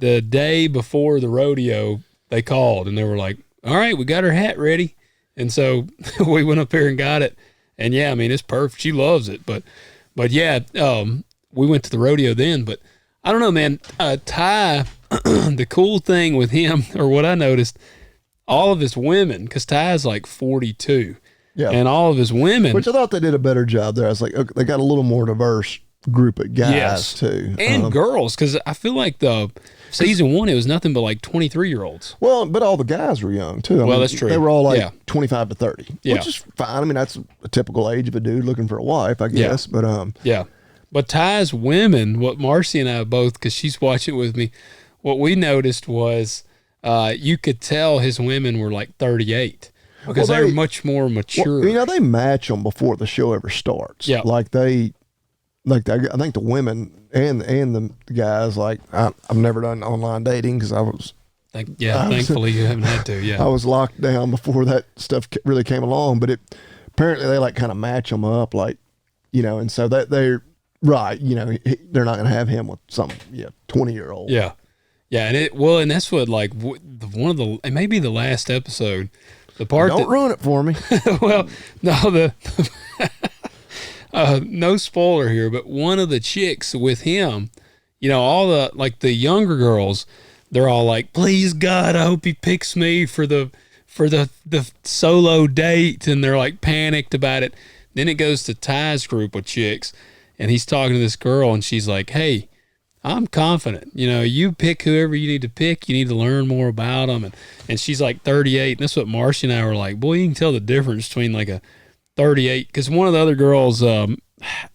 the day before the rodeo, they called and they were like, all right, we got her hat ready. And so we went up there and got it. And yeah, I mean, it's perfect. She loves it. But yeah, we went to the rodeo then. But I don't know, man. Ty, the cool thing with him, or what I noticed, all of his women, because Ty's like 42. Yeah. And all of his women. Which I thought they did a better job there. I was like, okay, they got a little more diverse group of guys, too. And girls, because I feel like the season 1, it was nothing but like 23-year-olds. Well, but all the guys were young, too. I mean, that's true. They were all like 25 to 30, yeah. Which is fine. I mean, that's a typical age of a dude looking for a wife, I guess. Yeah. But yeah. But Ty's women, what Marcy and I both, because she's watching it with me, what we noticed was you could tell his women were like 38. Because they were much more mature. Well, they match them before the show ever starts. Yeah. I think the women and the guys, like, I've never done online dating because I was. Thankfully you haven't had to, yeah. I was locked down before that stuff really came along, but apparently they like kind of match them up, like, and so that they're right, they're not going to have him with some 20-year-old. Yeah. Yeah, and that's what, like, one of the, it may be the last episode. The part Don't ruin it for me. Well, no, no spoiler here, but one of the chicks with him, all the, like, the younger girls, they're all like, please God, I hope he picks me for the solo date, and they're like panicked about it. Then it goes to Ty's group of chicks, and he's talking to this girl, and she's like, hey, I'm confident. You pick whoever you need to pick. You need to learn more about them. And she's like 38. And that's what Marcy and I were like, boy, you can tell the difference between like a 38. Because one of the other girls, I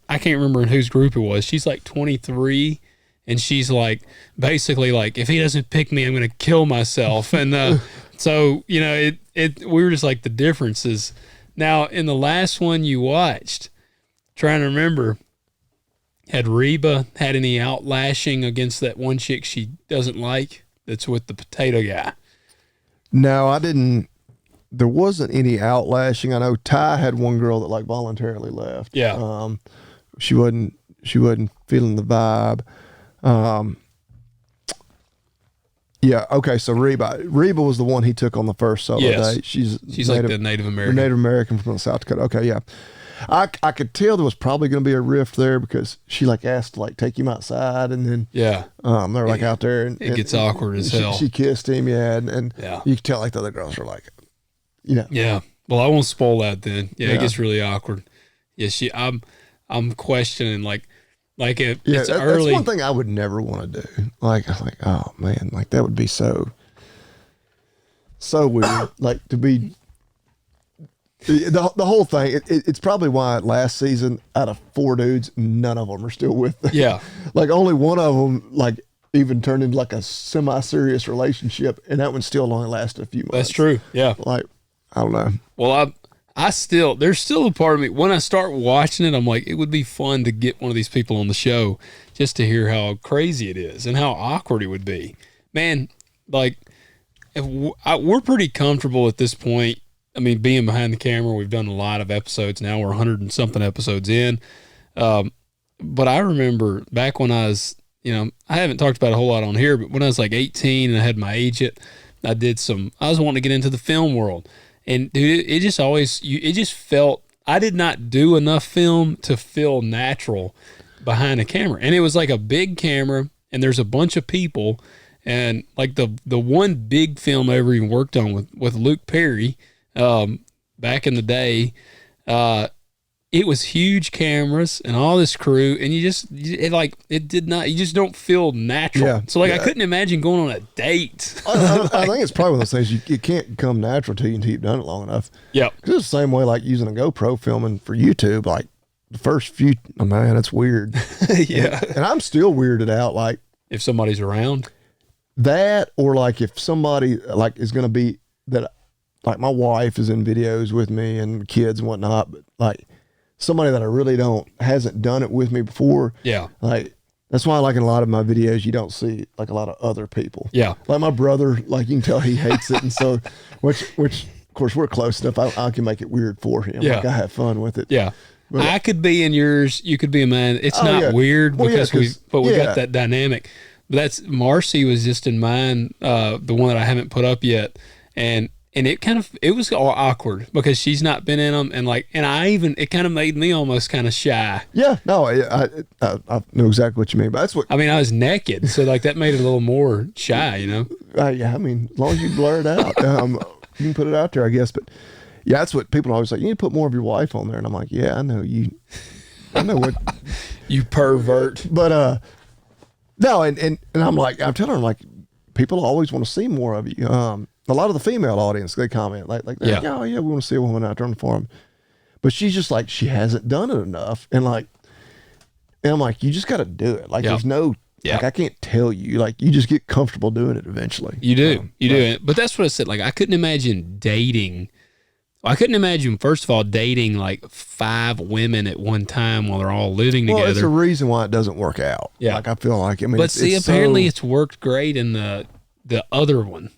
can't remember in whose group it was. She's like 23. And she's like, basically like, if he doesn't pick me, I'm going to kill myself. And so, we were just like, the differences. Now, in the last one you watched, trying to remember, had Reba had any outlashing against that one chick she doesn't like that's with the potato guy? No, I didn't. There wasn't any outlashing. I know Ty had one girl that like voluntarily left. Yeah. She wasn't feeling the vibe. Yeah. Okay. So Reba was the one he took on the first solo date. She's like the Native American. Native American from South Dakota. Okay. Yeah. I could tell there was probably going to be a rift there because she like asked to like take him outside, and then they were like out there, and it gets awkward as hell. She kissed him, and you could tell like the other girls were like, Yeah. Well, I won't spoil that then. Yeah, it gets really awkward. Yeah, I'm questioning like if it's early. That's one thing I would never want to do. Like, oh man, like that would be so weird. Like to be. The whole thing, it's probably why last season, out of 4 dudes, none of them are still with them. Yeah. Like only one of them, like, even turned into like a semi-serious relationship, and that one still only lasted a few months. That's true. Yeah. Like, I don't know. Well, there's still a part of me, when I start watching it, I'm like, it would be fun to get one of these people on the show just to hear how crazy it is and how awkward it would be. Man, like, we're pretty comfortable at this point. I mean, being behind the camera, we've done a lot of episodes now. We're 100 and something episodes in. But I remember back when I was, I haven't talked about it a whole lot on here, but when I was like 18 and I had my agent, I was wanting to get into the film world. And dude, it just felt, I did not do enough film to feel natural behind a camera. And it was like a big camera, and there's a bunch of people. And like the one big film I ever even worked on with Luke Perry, back in the day, it was huge cameras and all this crew, and you just don't feel natural. Yeah, so I couldn't imagine going on a date. I think it's probably one of those things you can't come natural to you until you've done it long enough. Yeah. Because it's the same way like using a GoPro filming for YouTube, like the first few, oh man, it's weird. Yeah. And I'm still weirded out, like if somebody's around. That, or like if somebody like is going to be that, like my wife is in videos with me and kids and whatnot, but like somebody that I really hasn't done it with me before. Yeah. Like That's why, like in a lot of my videos, you don't see like a lot of other people. Yeah. Like my brother, like you can tell he hates it, and so which of course we're close enough. I can make it weird for him. Yeah. Like I have fun with it. Yeah. But, I could be in yours. You could be in mine. It's not weird because we got that dynamic. But that's Marcy was just in mine, the one that I haven't put up yet, and it was all awkward because she's not been in them, and it kind of made me almost kind of shy. Yeah, no, I know exactly what you mean. But that's what I mean. I was naked, so like that made it a little more shy, you know. Yeah, I mean, as long as you blur it out, you can put it out there, I guess. But yeah, that's what people always say. You need to put more of your wife on there, and I'm like, yeah, I know you. I know what you pervert. But no, and I'm like, I'm telling her, like, people always want to see more of you. A lot of the female audience, they comment like oh yeah, we want to see a woman out there on the farm. But she's just like, she hasn't done it enough, and I'm like, you just got to do it. Like, there's no. Yeah. Like, I can't tell you. Like, you just get comfortable doing it eventually. You do. You do. But that's what I said. Like, I couldn't imagine dating. I couldn't imagine, first of all, dating like 5 women at one time while they're all living together. Well, it's a reason why it doesn't work out. Yeah. Like, I feel like, I mean, but apparently it's worked great in the other one.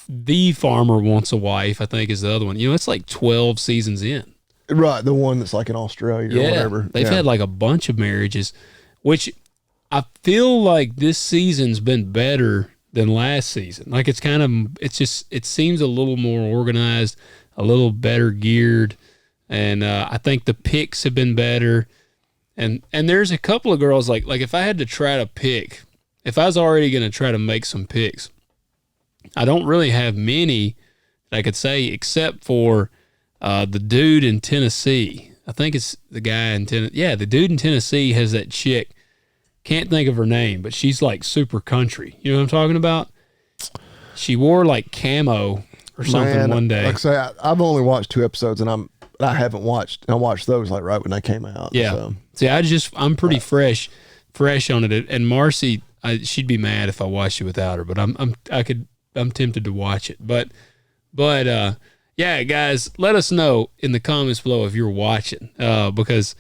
The Farmer Wants a Wife, I think, is the other one. You know, it's like 12 seasons in. Right. The one that's like in Australia or whatever. They've had like a bunch of marriages, which I feel like this season's been better than last season. Like it seems a little more organized, a little better geared. And I think the picks have been better. And there's a couple of girls like if I had to try to pick, if I was already going to try to make some picks, I don't really have many that I could say except for the dude in Tennessee. I think it's the guy in Tennessee. Yeah, the dude in Tennessee has that chick. Can't think of her name, but she's like super country. You know what I'm talking about? She wore like camo or something one day. Like I say, I've only watched 2 episodes, and I haven't watched. I watched those like right when they came out. Yeah. So. See, I'm pretty fresh on it. And Marcy, she'd be mad if I watched it without her, but I'm tempted to watch it. But yeah, guys, let us know in the comments below if you're watching, because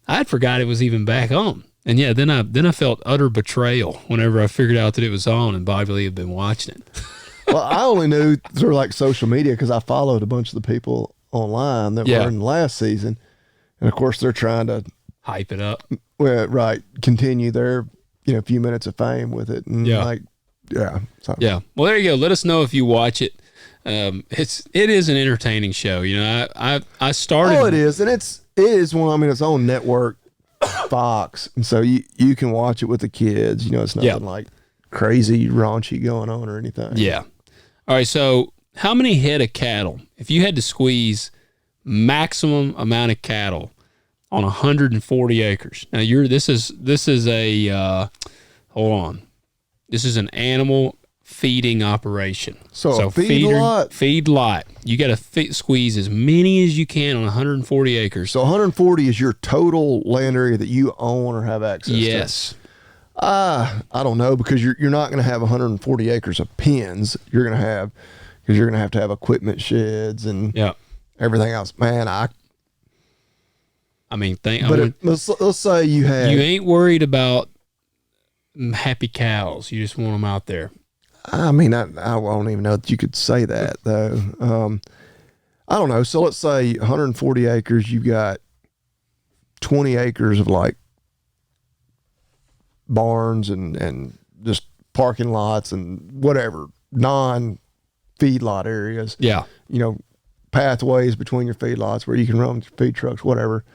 I'd forgot it was even back on. And yeah, then I felt utter betrayal whenever I figured out that it was on and Bobby Lee had been watching it. Well, I only knew through like social media because I followed a bunch of the people online that were in the last season, and of course they're trying to hype it up. Well, right, continue their few minutes of fame with it, and So. Yeah. Well, there you go. Let us know if you watch it. It is an entertaining show. You know, I started. Oh, it is, and it is one. I mean, its own network. Fox, and so you can watch it with the kids. You know, it's nothing like crazy raunchy going on or anything. Yeah. All right. So, how many head of cattle, if you had to squeeze maximum amount of cattle on 140 acres? Now, this is a hold on. This is an animal feeding operation. So feed lot. You got to squeeze as many as you can on 140 acres. So 140 is your total land area that you own or have access to? Yes. I don't know, because you're not going to have 140 acres of pens. You're going to have to have equipment sheds and everything else. Man, let's say you ain't worried about happy cows. You just want them out there. I mean, I don't even know that you could say that, though. I don't know. So let's say 140 acres, you've got 20 acres of like barns and just parking lots and whatever, non-feedlot areas. Yeah. Pathways between your feedlots where you can run feed trucks, whatever.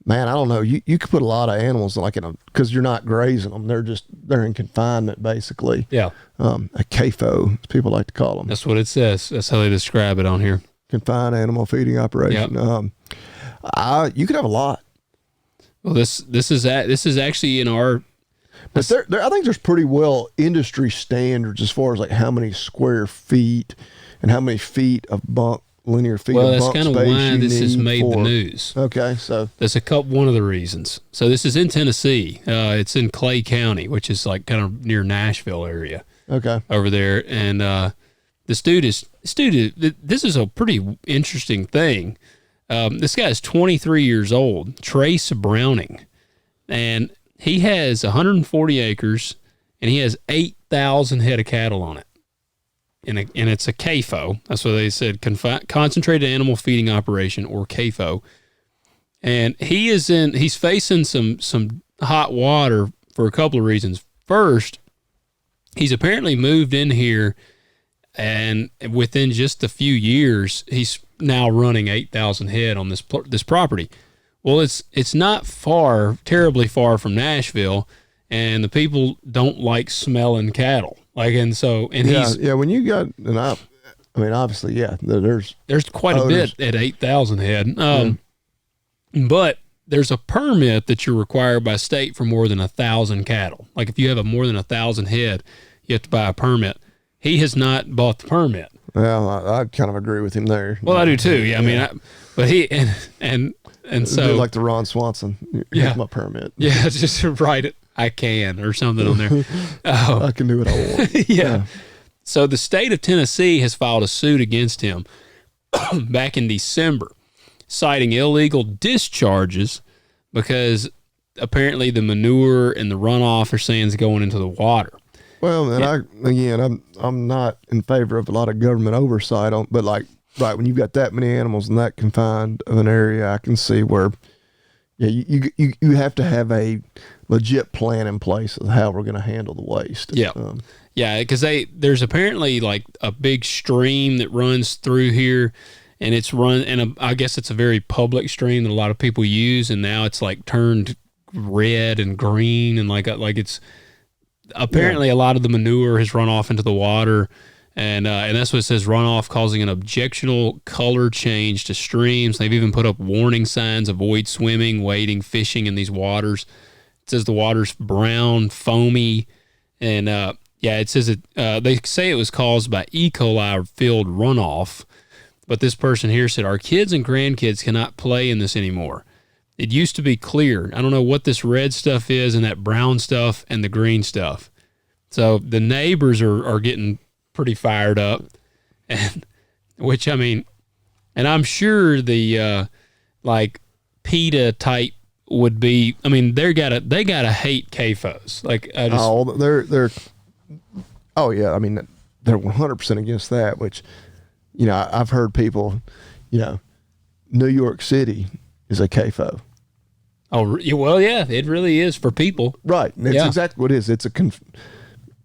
Man, I don't know. You could put a lot of animals like because you're not grazing them. They're in confinement, basically. Yeah. A CAFO, as people like to call them. That's what it says. That's how they describe it on here. Confined animal feeding operation. Yep. You could have a lot. Well, this is actually in our. But I think there's pretty well industry standards as far as like how many square feet and how many feet of linear feet. Well, that's kind of why this has made the news. Okay, so that's one of the reasons. So this is in Tennessee. It's in Clay County, which is like kind of near Nashville area. Okay, over there, and this dude is. This is a pretty interesting thing. This guy is 23 years old, Trace Browning, and he has 140 acres, and he has 8,000 head of cattle on it. And it's a CAFO. That's what they said, concentrated animal feeding operation, or CAFO. And he's facing some hot water for a couple of reasons. First, he's apparently moved in here, and within just a few years, he's now running 8,000 head on this property. Well, it's not terribly far from Nashville, and the people don't like smelling cattle. When you got, and I mean, obviously, there's quite a bit at 8,000 head. But there's a permit that you're required by state for more than 1,000 cattle. Like if you have more than 1,000 head, you have to buy a permit. He has not bought the permit. Well, I kind of agree with him there. Well, I do too. Yeah, I mean, but he and so like the Ron Swanson. Here's my permit. Yeah, just write it. I can or something on there. I can do what I want. Yeah. So the state of Tennessee has filed a suit against him back in December, citing illegal discharges because apparently the manure and the runoff are saying is going into the water. Well, and I'm not in favor of a lot of government oversight but when you've got that many animals in that confined of an area, I can see where you have to have a legit plan in place of how we're going to handle the waste. Yeah. Because there's apparently like a big stream that runs through here, and I guess it's a very public stream that a lot of people use, and now it's like turned red and green, and like it's apparently a lot of the manure has run off into the water, and that's what it says, runoff causing an objectionable color change to streams. They've even put up warning signs: avoid swimming, wading, fishing in these waters. It says the water's brown, foamy, and it says they say it was caused by E. coli filled runoff. But this person here said, our kids and grandkids cannot play in this anymore. It used to be clear. I don't know what this red stuff is and that brown stuff and the green stuff. So the neighbors are getting pretty fired up. And I'm sure the PETA type would be, they gotta hate CAFOs. They're 100% against that, which, I've heard people, New York City is a CAFO. Oh, well, yeah, it really is for people. Right. And it's exactly what it is. It's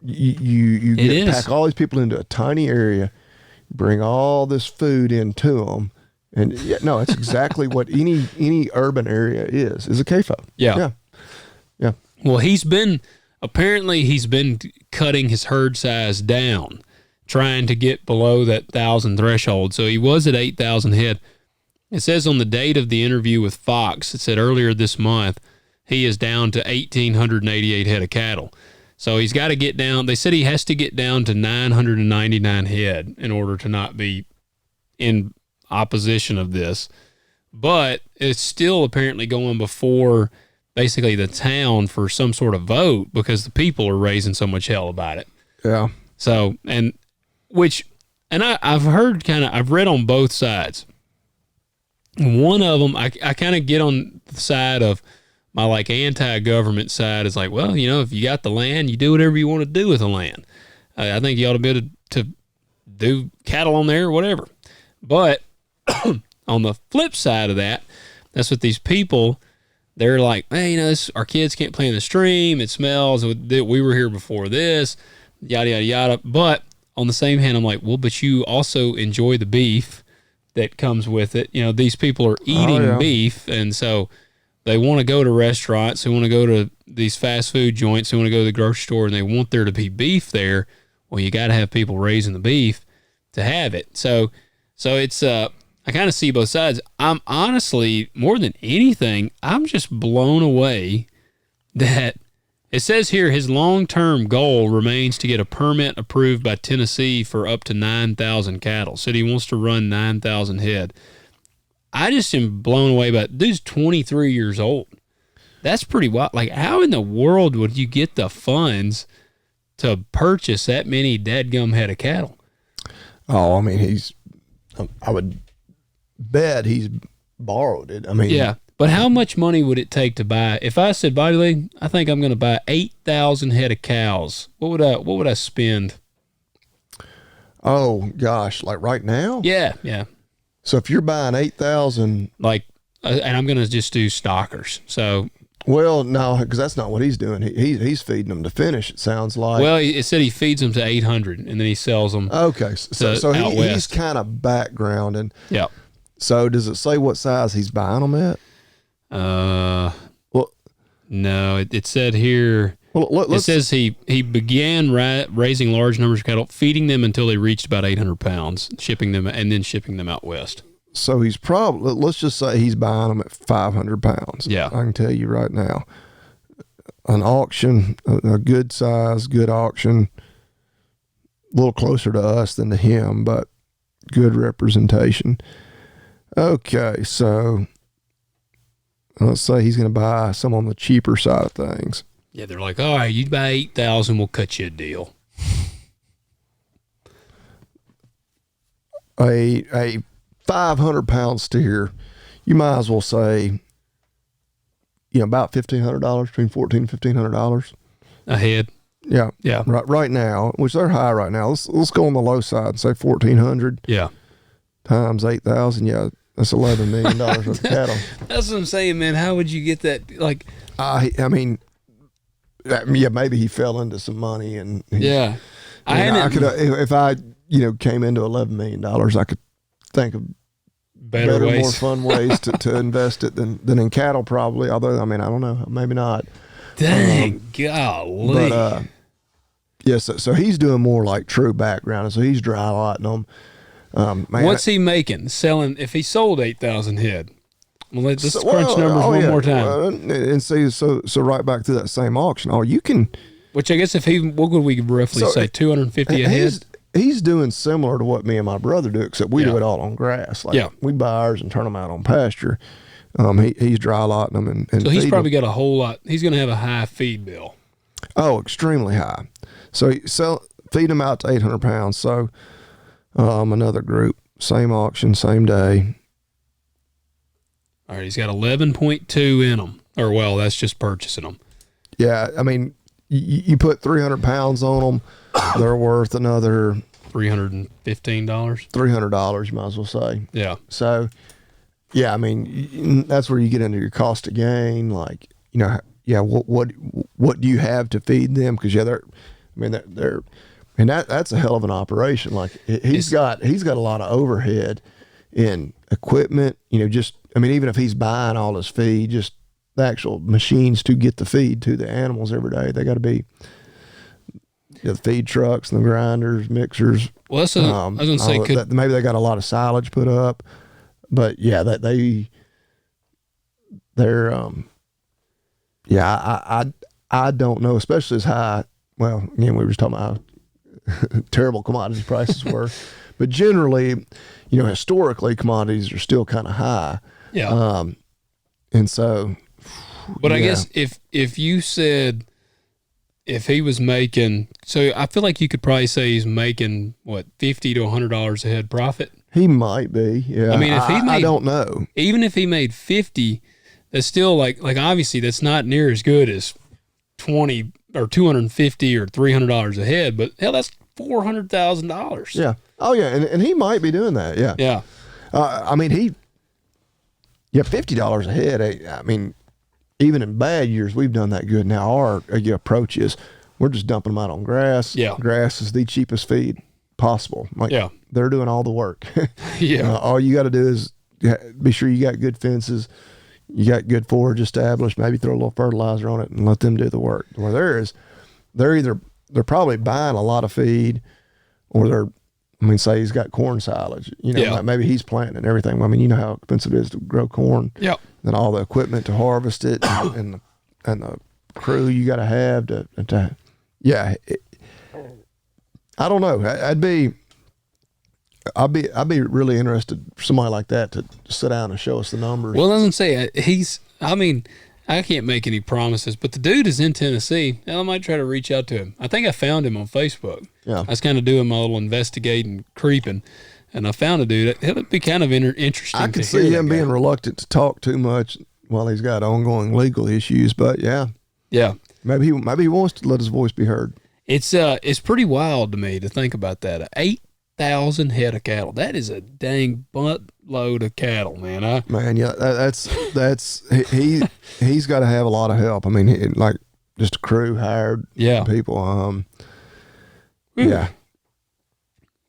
you pack all these people into a tiny area, bring all this food into them. And it's exactly what any urban area is a CAFO. Yeah. Well, he's been cutting his herd size down, trying to get below that 1,000 threshold. So he was at 8,000 head. It says on the date of the interview with Fox, it said earlier this month, he is down to 1,888 head of cattle. So he's got to get down. They said he has to get down to 999 head in order to not be in opposition of this. But it's still apparently going before basically the town for some sort of vote because the people are raising so much hell about it. Yeah. So, I've read on both sides. One of them, I kind of get on the side of my anti-government side is well, if you got the land, you do whatever you want to do with the land. I think you ought to be able to do cattle on there or whatever. But on the flip side of that, that's what these people, they're like, hey, our kids can't play in the stream. It smells. We were here before this, yada, yada, yada. But on the same hand, I'm like, well, but you also enjoy the beef that comes with it. These people are eating beef, and so they want to go to restaurants. They want to go to these fast food joints. They want to go to the grocery store, and they want there to be beef there. Well, you got to have people raising the beef to have it. So it's I kind of see both sides. I'm honestly, more than anything, I'm just blown away that it says here his long-term goal remains to get a permit approved by Tennessee for up to 9,000 cattle. Said he wants to run 9,000 head. I just am blown away by it. Dude's 23 years old. That's pretty wild. How in the world would you get the funds to purchase that many dadgum head of cattle? Oh, I would bet he's borrowed it. Yeah. But how much money would it take to buy? If I said, Body League, I think I'm going to buy 8,000 head of cows. What would I spend? Oh gosh, like right now? Yeah, yeah. So if you're buying 8,000, Like, and I'm going to just do stockers. So, well, no, because that's not what he's doing. He's feeding them to finish. It sounds like. well, it said he feeds them to 800, and then he sells them. Okay, so he's kind of backgrounding. Yeah. So does it say what size he's buying them at? Well, no, it said here. Well, it says he began raising large numbers of cattle, feeding them until they reached about 800 pounds, shipping them out west. So he's probably, let's just say he's buying them at 500 pounds. Yeah. I can tell you right now. An auction, a good size, good auction, a little closer to us than to him, but good representation. Okay, so let's say he's going to buy some on the cheaper side of things. Yeah, they're like, all right, you buy 8,000, we'll cut you a deal. A 500-pound steer, you might as well say, about $1,500, between $1,400 and $1,500 a head. Yeah, yeah. Right now, which they're high right now. Let's go on the low side and say 1,400. Yeah. Times 8,000. Yeah, that's $11 million worth of cattle. That's what I'm saying, man. How would you get that? Like, I mean, yeah, maybe he fell into some money and yeah. I could if I came into $11 million, I could think of better ways, more fun ways to invest it than in cattle, probably. Although, I mean, I don't know, maybe not. Dang, golly. But yeah, so he's doing more like true background, and so he's dry lotting them. Man, what's he making selling if he sold 8,000 head? Well, let's crunch numbers one more time. And see, so right back to that same auction. Oh, you can. Which I guess what would we roughly say, 250 a head? He's doing similar to what me and my brother do, except we do it all on grass. Like we buy ours and turn them out on pasture. He's dry lotting them and so he's probably got a whole lot. He's going to have a high feed bill. Oh, extremely high. So feed them out to 800 pounds. So another group, same auction, same day. All right, he's got 11.2 in them. Or, well, that's just purchasing them. Yeah, I mean, you put 300 pounds on them, they're worth another $315. $300, you might as well say. Yeah. So, yeah, I mean, that's where you get into your cost of gain. Like, what do you have to feed them? Because that's a hell of an operation. Like he's got a lot of overhead in equipment. Even if he's buying all his feed, just the actual machines to get the feed to the animals every day, they got to be the feed trucks and the grinders, mixers. Well, that's I was going to say, maybe they got a lot of silage put up, but yeah, I don't know, especially as high. Well, again, we were just talking about how terrible commodity prices were, but generally, historically, commodities are still kind of high. Yeah. And so, but I guess if you said, if he was making, so I feel like you could probably say he's making what, $50 to $100 a head profit. He might be. Yeah. I mean, if he made, I don't know. Even if he made 50, that's still like obviously that's not near as good as 20 or $250 or $300 a head, but hell, that's $400,000. Yeah. Oh yeah. And he might be doing that. Yeah. Yeah. $50 a head. I mean, even in bad years, we've done that good. Now our approach is we're just dumping them out on grass. Yeah. Grass is the cheapest feed possible. They're doing all the work. Yeah. All you got to do is be sure you got good fences, you got good forage established, maybe throw a little fertilizer on it and let them do the work. Where they're probably buying a lot of feed, or say he's got corn silage, maybe he's planting and everything. I mean, you know how expensive it is to grow corn. Yep. And all the equipment to harvest it and the crew you got to have to I don't know. I'd be really interested for somebody like that to sit down and show us the numbers. Well, I was gonna say I can't make any promises, but the dude is in Tennessee, and I might try to reach out to him. I think I found him on Facebook. Yeah, I was kind of doing my little investigating, creeping, and I found a dude. It would be kind of interesting. I could see him being reluctant to talk too much while he's got ongoing legal issues. But yeah, maybe he wants to let his voice be heard. It's pretty wild to me to think about that. 8,000 head of cattle. That is a dang buttload of cattle, man. Man, yeah, that's he's got to have a lot of help. I mean, like just a crew hired people. Yeah.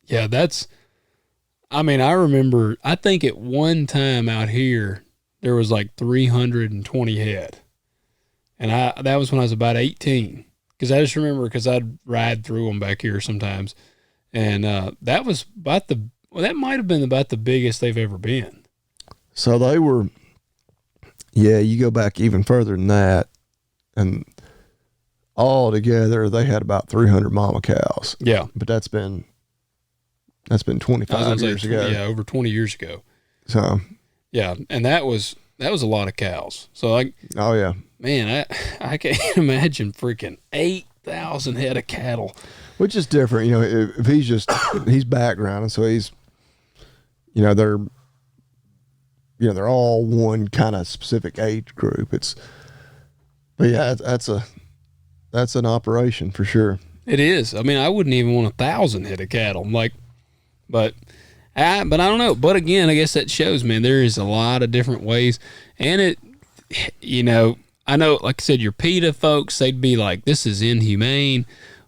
Yeah, that's. I mean, I remember. I think at one time out here there was like 320 head, and that was when I was about 18. Because I just remember I'd ride through them back here sometimes, and that was about that might have been about the biggest they've ever been. So they were. Yeah, you go back even further than that, and all together they had about 300 mama cows. Yeah, but that's been 25 years ago. Yeah, over 20 years ago. So yeah, and that was a lot of cows. So like, oh yeah, man, I can't imagine freaking 8,000 head of cattle. Which is different, you know. If he's background, and so he's, you know, they're all one kind of specific age group. But yeah, that's an operation for sure. It is. I mean, I wouldn't even want 1,000 head of cattle. But I don't know. But again, I guess that shows, man, there is a lot of different ways. And it, you know, I know, like I said, your PETA folks, they'd be like, this is inhumane,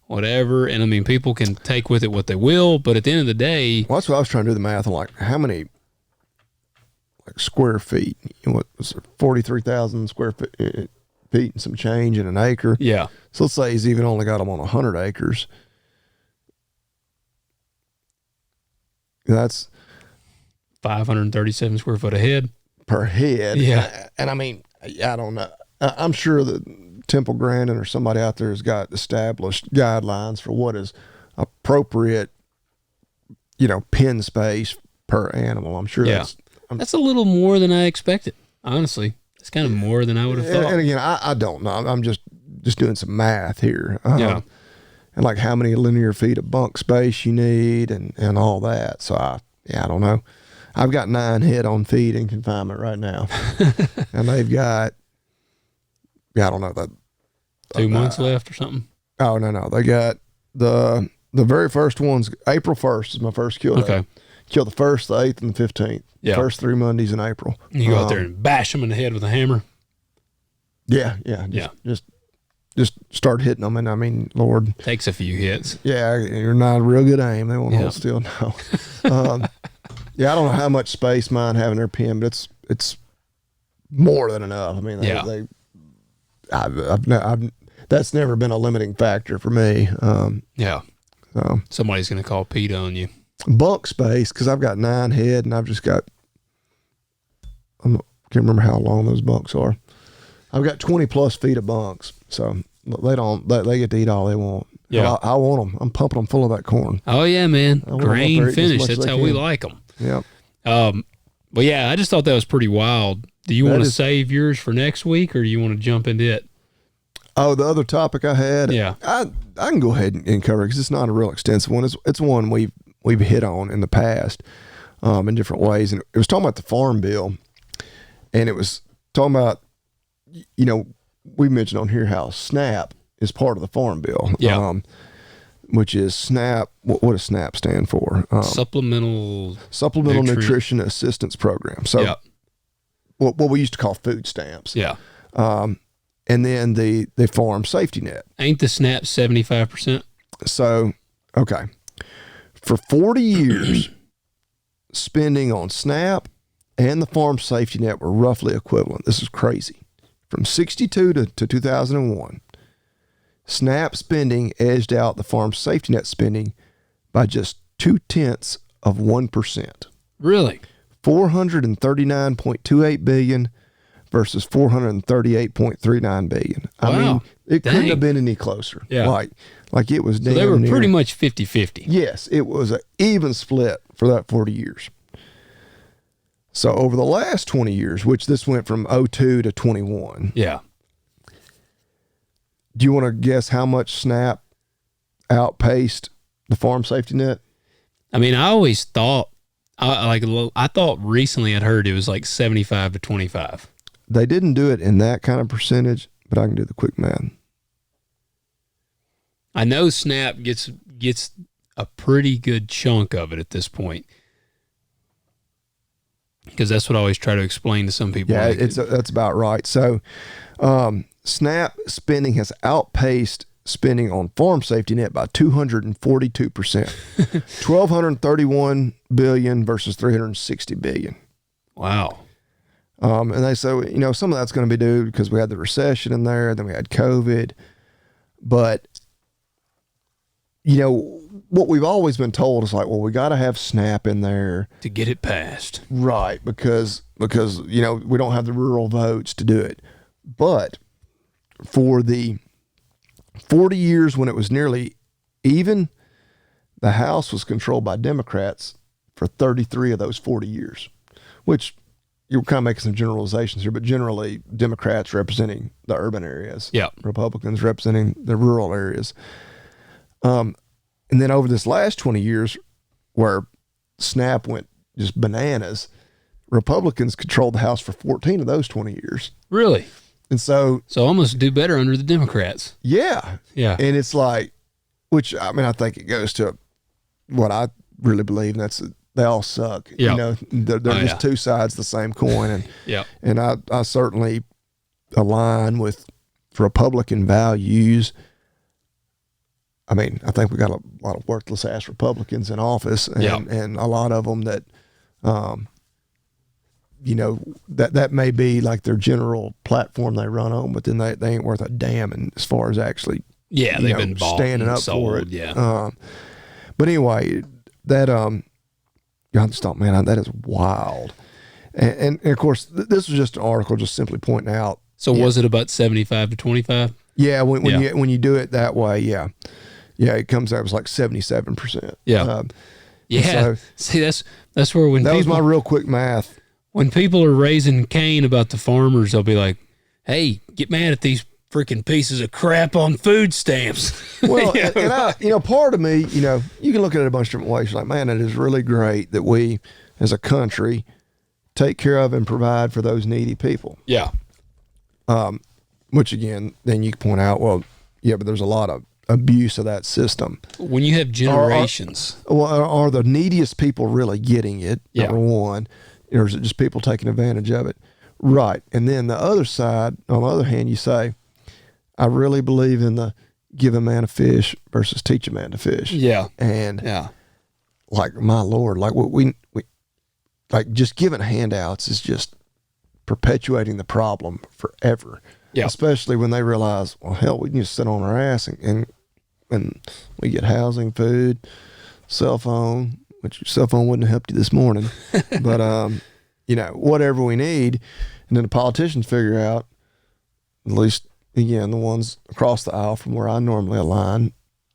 whatever. And I mean, people can take with it what they will. But at the end of the day. Well, that's what I was trying to do the math on, like, how many square feet? What was it, 43,000 square feet and some change in an acre? Yeah. So let's say he's even only got them on 100 acres. That's 537 square foot a head per head. Yeah. And I mean, I don't know. I'm sure that Temple Grandin or somebody out there has got established guidelines for what is appropriate, you know, pen space per animal. I'm sure that's a little more than I expected, honestly. It's kind of more than I would have thought. And again, I don't know. I'm just doing some math here. Yeah. And like how many linear feet of bunk space you need and all that. So I don't know. I've got 9 head on feed in confinement right now. And they've got, I don't know, 2 months left or something. Oh, no. They got the very first one's April 1st is my first kill. Okay. Kill the 1st, the 8th, and the 15th. Yeah. First 3 Mondays in April. You go out there and bash them in the head with a hammer. Yeah. Just start hitting them, and I mean, Lord, takes a few hits. Yeah, you're not a real good aim. They won't hold still. No. Yeah, I don't know how much space mine have in their pen, but it's more than enough. I mean, I've that's never been a limiting factor for me. So somebody's gonna call PETA on you. Bunk space, because I've got 9 head, and I've just got. I can't remember how long those bunks are. I've got 20 plus feet of bunks, so they get to eat all they want. Yeah, I want them. I'm pumping them full of that corn. Oh yeah, man, grain finish. That's how we like them. Yeah. But yeah, I just thought that was pretty wild. Do you want to save yours for next week, or do you want to jump into it? Oh, the other topic I had. Yeah, I can go ahead and cover it because it's not a real extensive one. It's one we've hit on in the past, in different ways, and it was talking about the farm bill, and it was talking about. You know, we mentioned on here how SNAP is part of the Farm Bill. Yeah. Which is SNAP. What does SNAP stand for? Supplemental Nutrition Assistance Program. So, what we used to call food stamps. Yeah. And then the Farm Safety Net. Ain't the SNAP 75%? So, okay. For 40 years, spending on SNAP and the Farm Safety Net were roughly equivalent. This is crazy. From 62 to 2001, SNAP spending edged out the Farm Safety Net spending by just 0.2%. Really? $439.28 billion versus $438.39 billion. Wow. I mean, it couldn't have been any closer. Yeah. Like it was damn So they were near, pretty much 50-50. Yes, it was an even split for that 40 years. So over the last 20 years, which this went from 02 to 21. Yeah. Do you want to guess how much SNAP outpaced the Farm Safety Net? I mean, I always thought, I thought recently I'd heard it was like 75 to 25. they didn't do it in that kind of percentage, but I can do the quick math. I know SNAP gets a pretty good chunk of it at this point, because that's what I always try to explain to some people. Yeah, that's about right. So SNAP spending has outpaced spending on farm safety net by 242%. $1,231 billion versus $360 billion. Wow. And they say, some of that's going to be due because we had the recession in there, then we had COVID. But, what we've always been told is like, well, we got to have SNAP in there to get it passed. Right. Because, we don't have the rural votes to do it. But for the 40 years when it was nearly even, the House was controlled by Democrats for 33 of those 40 years, which you're kind of making some generalizations here, but generally Democrats representing the urban areas, Republicans representing the rural areas. And then over this last 20 years where SNAP went just bananas, Republicans controlled the House for 14 of those 20 years. Really? And so almost do better under the Democrats. Yeah. Yeah. And it's like, I think it goes to what I really believe, and that's they all suck. Yep. They're just two sides of the same coin. And and I certainly align with Republican values. I mean, I think we got a lot of worthless ass Republicans in office, and a lot of them that, that may be like their general platform they run on, but then they ain't worth a damn. And as far as actually, they've been bought standing up sold, for it. Yeah. But anyway, that I just thought, man, that is wild. And of course, this was just an article, just simply pointing out. So was it about 75 to 25? Yeah, when you do it that way, yeah, it comes out, it was like 77%. Yeah, so, see, that's where when that was my real quick math. When people are raising Cain about the farmers, they'll be like, "Hey, get mad at these freaking pieces of crap on food stamps." Well, and I, part of me, you can look at it a bunch of different ways. Like, man, it is really great that we, as a country, take care of and provide for those needy people. Yeah. Which again, then you can point out, well, yeah, but there's a lot of abuse of that system. When you have generations. Are the neediest people really getting it? Yeah. Number one. Or is it just people taking advantage of it? Right. And then the other side, on the other hand, you say, I really believe in the give a man a fish versus teach a man to fish. Yeah. And like, my Lord, like we like just giving handouts is just perpetuating the problem forever. Yeah. Especially when they realize, well, hell, we can just sit on our ass and we get housing, food, cell phone, which your cell phone wouldn't have helped you this morning, but, whatever we need. And then the politicians figure out, at least, again, the ones across the aisle from where I normally align,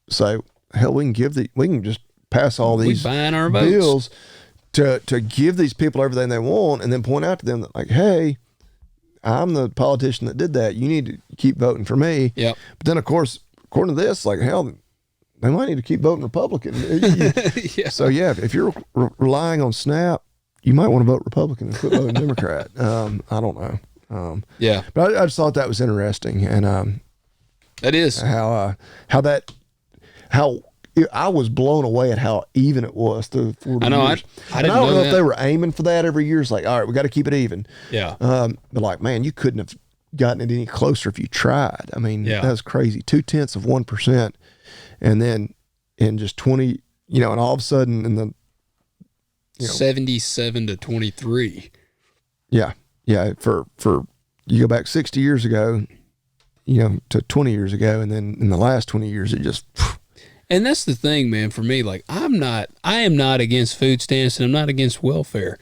say, hell, we can just pass all these bills to give these people everything they want, and then point out to them that, like, hey, I'm the politician that did that. You need to keep voting for me. Yep. But then, of course, according to this, like, hell, they might need to keep voting Republican. Yeah. So, yeah, if you're relying on SNAP, you might want to vote Republican and quit voting Democrat. I don't know. Yeah. But I just thought that was interesting. And that is. How I was blown away at how even it was through 40 I know. years. I didn't don't know that. if they were aiming for that every year. It's like, all right, we got to keep it even. Yeah. But like, man, you couldn't have gotten it any closer if you tried. I mean, that was crazy. 0.2%. And then in just 20, and all of a sudden in the 77 to 23. Yeah. Yeah. For you go back 60 years ago, to 20 years ago. And then in the last 20 years, it just. And that's the thing, man, for me, like, I am not against food stamps and I'm not against welfare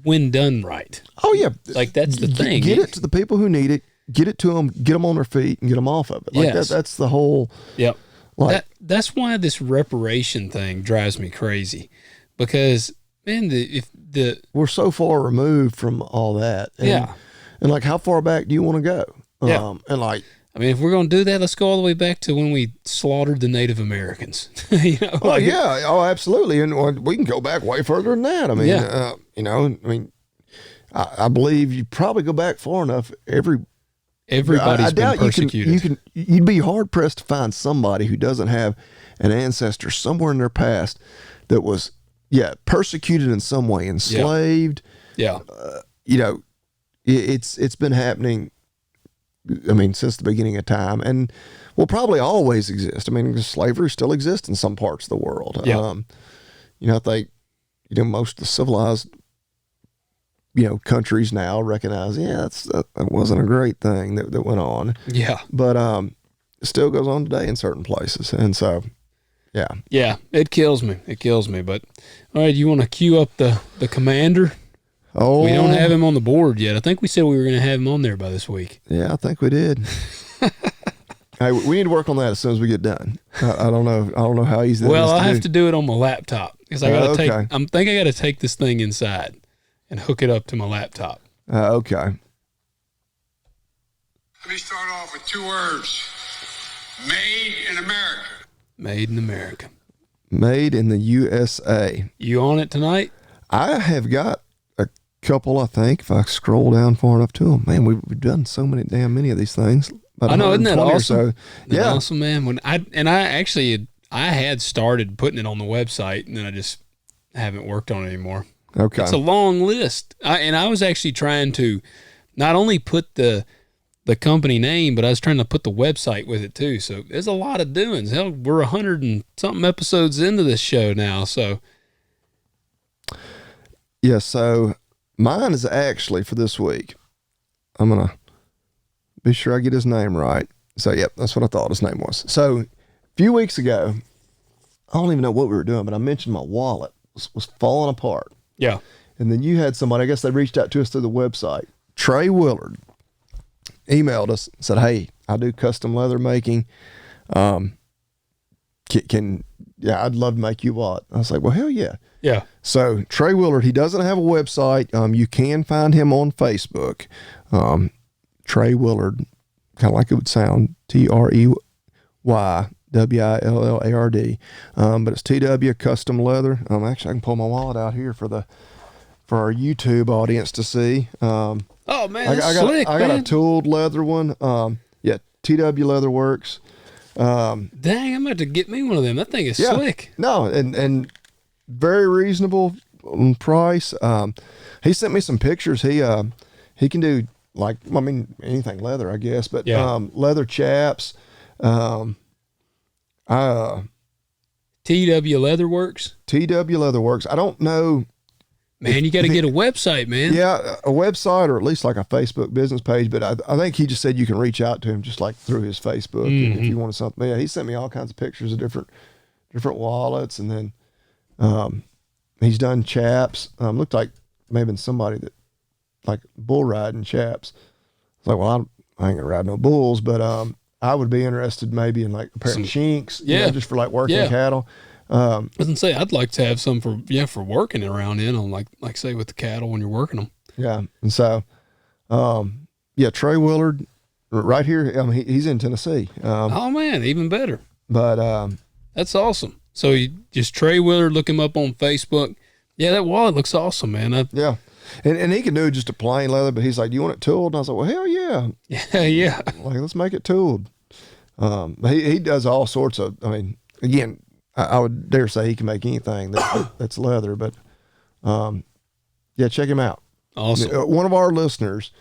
when done right. Oh yeah. Like, that's the thing. Get it to the people who need it, get it to them, get them on their feet and get them off of it. Like that's the whole. Yep. Like, that's why this reparation thing drives me crazy, because, man, we're so far removed from all that. And, and like, how far back do you want to go? Yeah. And like, I mean, if we're going to do that, let's go all the way back to when we slaughtered the Native Americans. Oh yeah. Oh, absolutely. And we can go back way further than that. I mean, I believe you probably go back far enough. Everybody's been persecuted. You'd be hard pressed to find somebody who doesn't have an ancestor somewhere in their past that was, persecuted in some way, enslaved. Yeah. It's been happening. I mean, since the beginning of time, and will probably always exist. I mean, slavery still exists in some parts of the world. Yeah. I think, most of the civilized, countries now recognize, that wasn't a great thing that went on. Yeah. But it still goes on today in certain places. And so, yeah. Yeah, it kills me. But, all right, you want to cue up the commander? Oh, we don't have him on the board yet. I think we said we were going to have him on there by this week. Yeah, I think we did. Hey, we need to work on that as soon as we get done. I don't know how easy that is. Well, I have to do it on my laptop because I got to okay. I think I got to take this thing inside and hook it up to my laptop. Okay. Let me start off with 2 words. Made in America. Made in America. Made in the USA. You on it tonight? I have got a couple, I think, if I scroll down far enough to them. Man, we've done so many of these things. I know, isn't that awesome? Yeah. Awesome, man. I had started putting it on the website, and then I just haven't worked on it anymore. Okay. It's a long list. I was actually trying to not only put the company name, but I was trying to put the website with it too. So there's a lot of doings. Hell, we're 100 and something episodes into this show now. So yeah, so mine is actually for this week. I'm going to be sure I get his name right. So, yep, that's what I thought his name was. So, a few weeks ago, I don't even know what we were doing, but I mentioned my wallet was falling apart. yeah. And then you had somebody, I guess they reached out to us through the website. Trey Willard emailed us and said, hey, I do custom leather making. I'd love to make you a wallet. I was like, well, hell yeah. Yeah. So Trey Willard, he doesn't have a website. You can find him on Facebook. Trey Willard, kind of like it would sound, TreyWillard. But it's TW Custom Leather. Actually, I can pull my wallet out here for our YouTube audience to see. Oh man, I got slick, a tooled leather one. TW Leather Works. Dang, I'm about to get me one of them. That thing is slick. No, and very reasonable price. He sent me some pictures. He can do anything leather, I guess, but leather chaps. TW Leatherworks. TW Leatherworks. I don't know. Man, you got to get a website, man. Yeah, a website or at least like a Facebook business page. But I think he just said you can reach out to him just like through his Facebook if you wanted something. Yeah, he sent me all kinds of pictures of different wallets, and then he's done chaps. Looked like maybe somebody that like bull riding chaps. It's like, well, I ain't gonna ride no bulls, but I would be interested maybe in like a pair of shinks, just for like working cattle. I was gonna say I'd like to have some for working around in on like say with the cattle when you're working them. Yeah, and so Trey Willard, right here. He's in Tennessee. Oh man, even better. But that's awesome. So you just Trey Willard, look him up on Facebook. Yeah, that wallet looks awesome, man. Yeah. And he can do just a plain leather, but he's like, do you want it tooled? And I was like, well, hell yeah. Yeah. Like, let's make it tooled. He does all sorts of, again, I would dare say he can make anything that's leather, but check him out. Awesome. One of our listeners,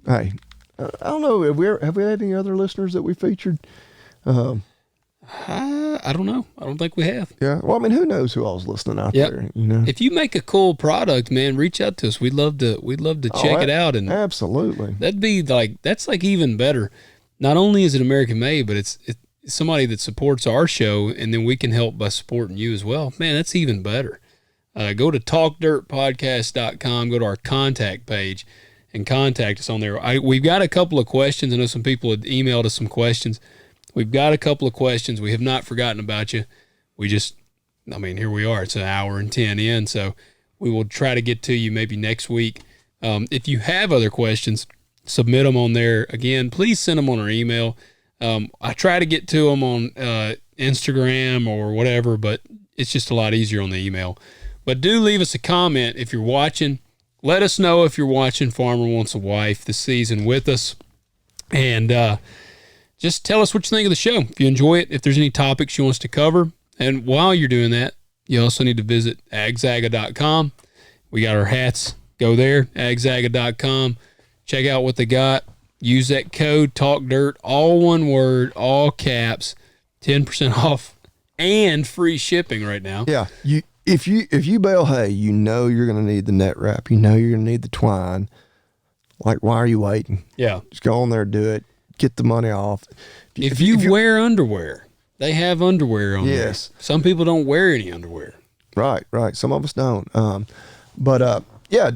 hey, I don't know, have we had any other listeners that we featured? I don't know. I don't think we have. Yeah. Well, who knows who all's listening out there? If you make a cool product, man, reach out to us. We'd love to check it out. And absolutely. That's even better. Not only is it American made, but it's somebody that supports our show, and then we can help by supporting you as well. Man, that's even better. Go to talkdirtpodcast.com, go to our contact page, and contact us on there. We've got a couple of questions. I know some people had emailed us some questions. We've got a couple of questions. We have not forgotten about you. Here we are. It's an hour and 10 in, so we will try to get to you maybe next week. If you have other questions, submit them on there. Again, please send them on our email. I try to get to them on Instagram or whatever, but it's just a lot easier on the email. But do leave us a comment if you're watching. let us know if you're watching Farmer Wants a Wife this season with us. And just tell us what you think of the show. If you enjoy it, if there's any topics you want us to cover. And while you're doing that, you also need to visit agzaga.com. We got our hats. Go there, agzaga.com. Check out what they got. Use that code TALKDIRT, all one word, all caps, 10% off and free shipping right now. Yeah. If you bale hay, you know you're going to need the net wrap. You know you're going to need the twine. Like, why are you waiting? Yeah. Just go on there, do it. Get the money off. If you wear underwear, they have underwear on there. Yes. Some people don't wear any underwear. Right. Some of us don't. But yeah,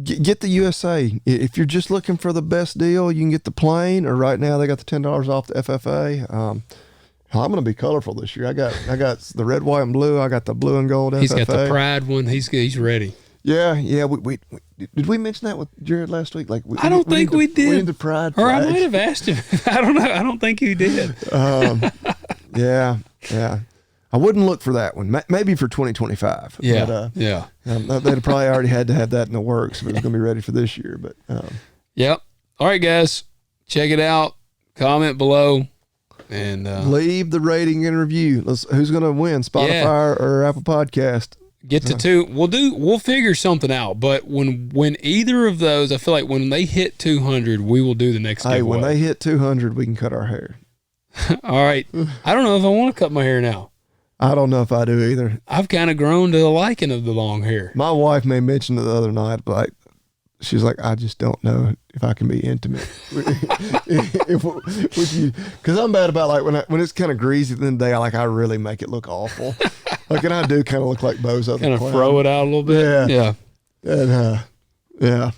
get the USA. If you're just looking for the best deal, you can get the plain, or right now they got the $10 off the FFA. I'm going to be colorful this year. I got the red, white, and blue. I got the blue and gold FFA. He's got the Pride one. He's ready. Yeah. We did we mention that with Jared last week? Like, I don't think we did. We need the Pride or flag. I might have asked him. I don't know. I don't think he did. Yeah. I wouldn't look for that one. Maybe for 2025. Yeah. But, yeah. They'd probably already had to have that in the works if it was going to be ready for this year. But Yep. All right, guys. Check it out. Comment below. And leave the rating and review. Who's going to win, Spotify or Apple Podcast? Get to 2. We'll figure something out. But when either of those, I feel like when they hit 200, we will do the next giveaway. Hey, when they hit 200, we can cut our hair. All right. I don't know if I want to cut my hair now. I don't know if I do either. I've kind of grown to the liking of the long hair. My wife made mention the other night, like, she's like, I just don't know if I can be intimate with you, because I'm bad about, like, when it's kind of greasy in the day, I really make it look awful. Like, and I do kind of look like Bozo. Kind of throw it out a little bit. Yeah. And yeah.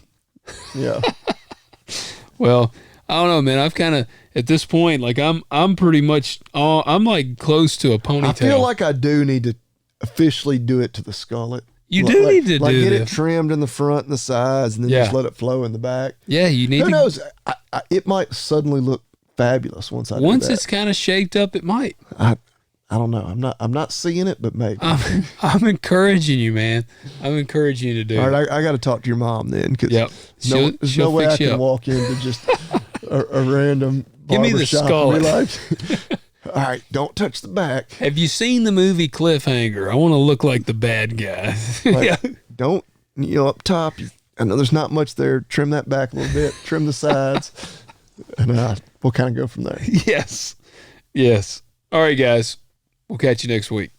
Well, I don't know, man. I've kind of, at this point, like, I'm pretty much I'm like close to a ponytail. I feel like I do need to officially do it to the skullet. You do need to like do get this. it trimmed in the front and the sides, and then just let it flow in the back. Yeah, you need. Who knows? It might suddenly look fabulous once do that. It's kind of shaped up. It might. I don't know. I'm not seeing it, but maybe. I'm encouraging you, man. I'm encouraging you to do. All right, I got to talk to your mom then, because there's no way I can walk into just a random. Give me the skull. All right, don't touch the back. Have you seen the movie Cliffhanger? I want to look like the bad guy. Don't, up top, I know there's not much there. Trim that back a little bit, trim the sides, and we'll kind of go from there. Yes. All right, guys. We'll catch you next week.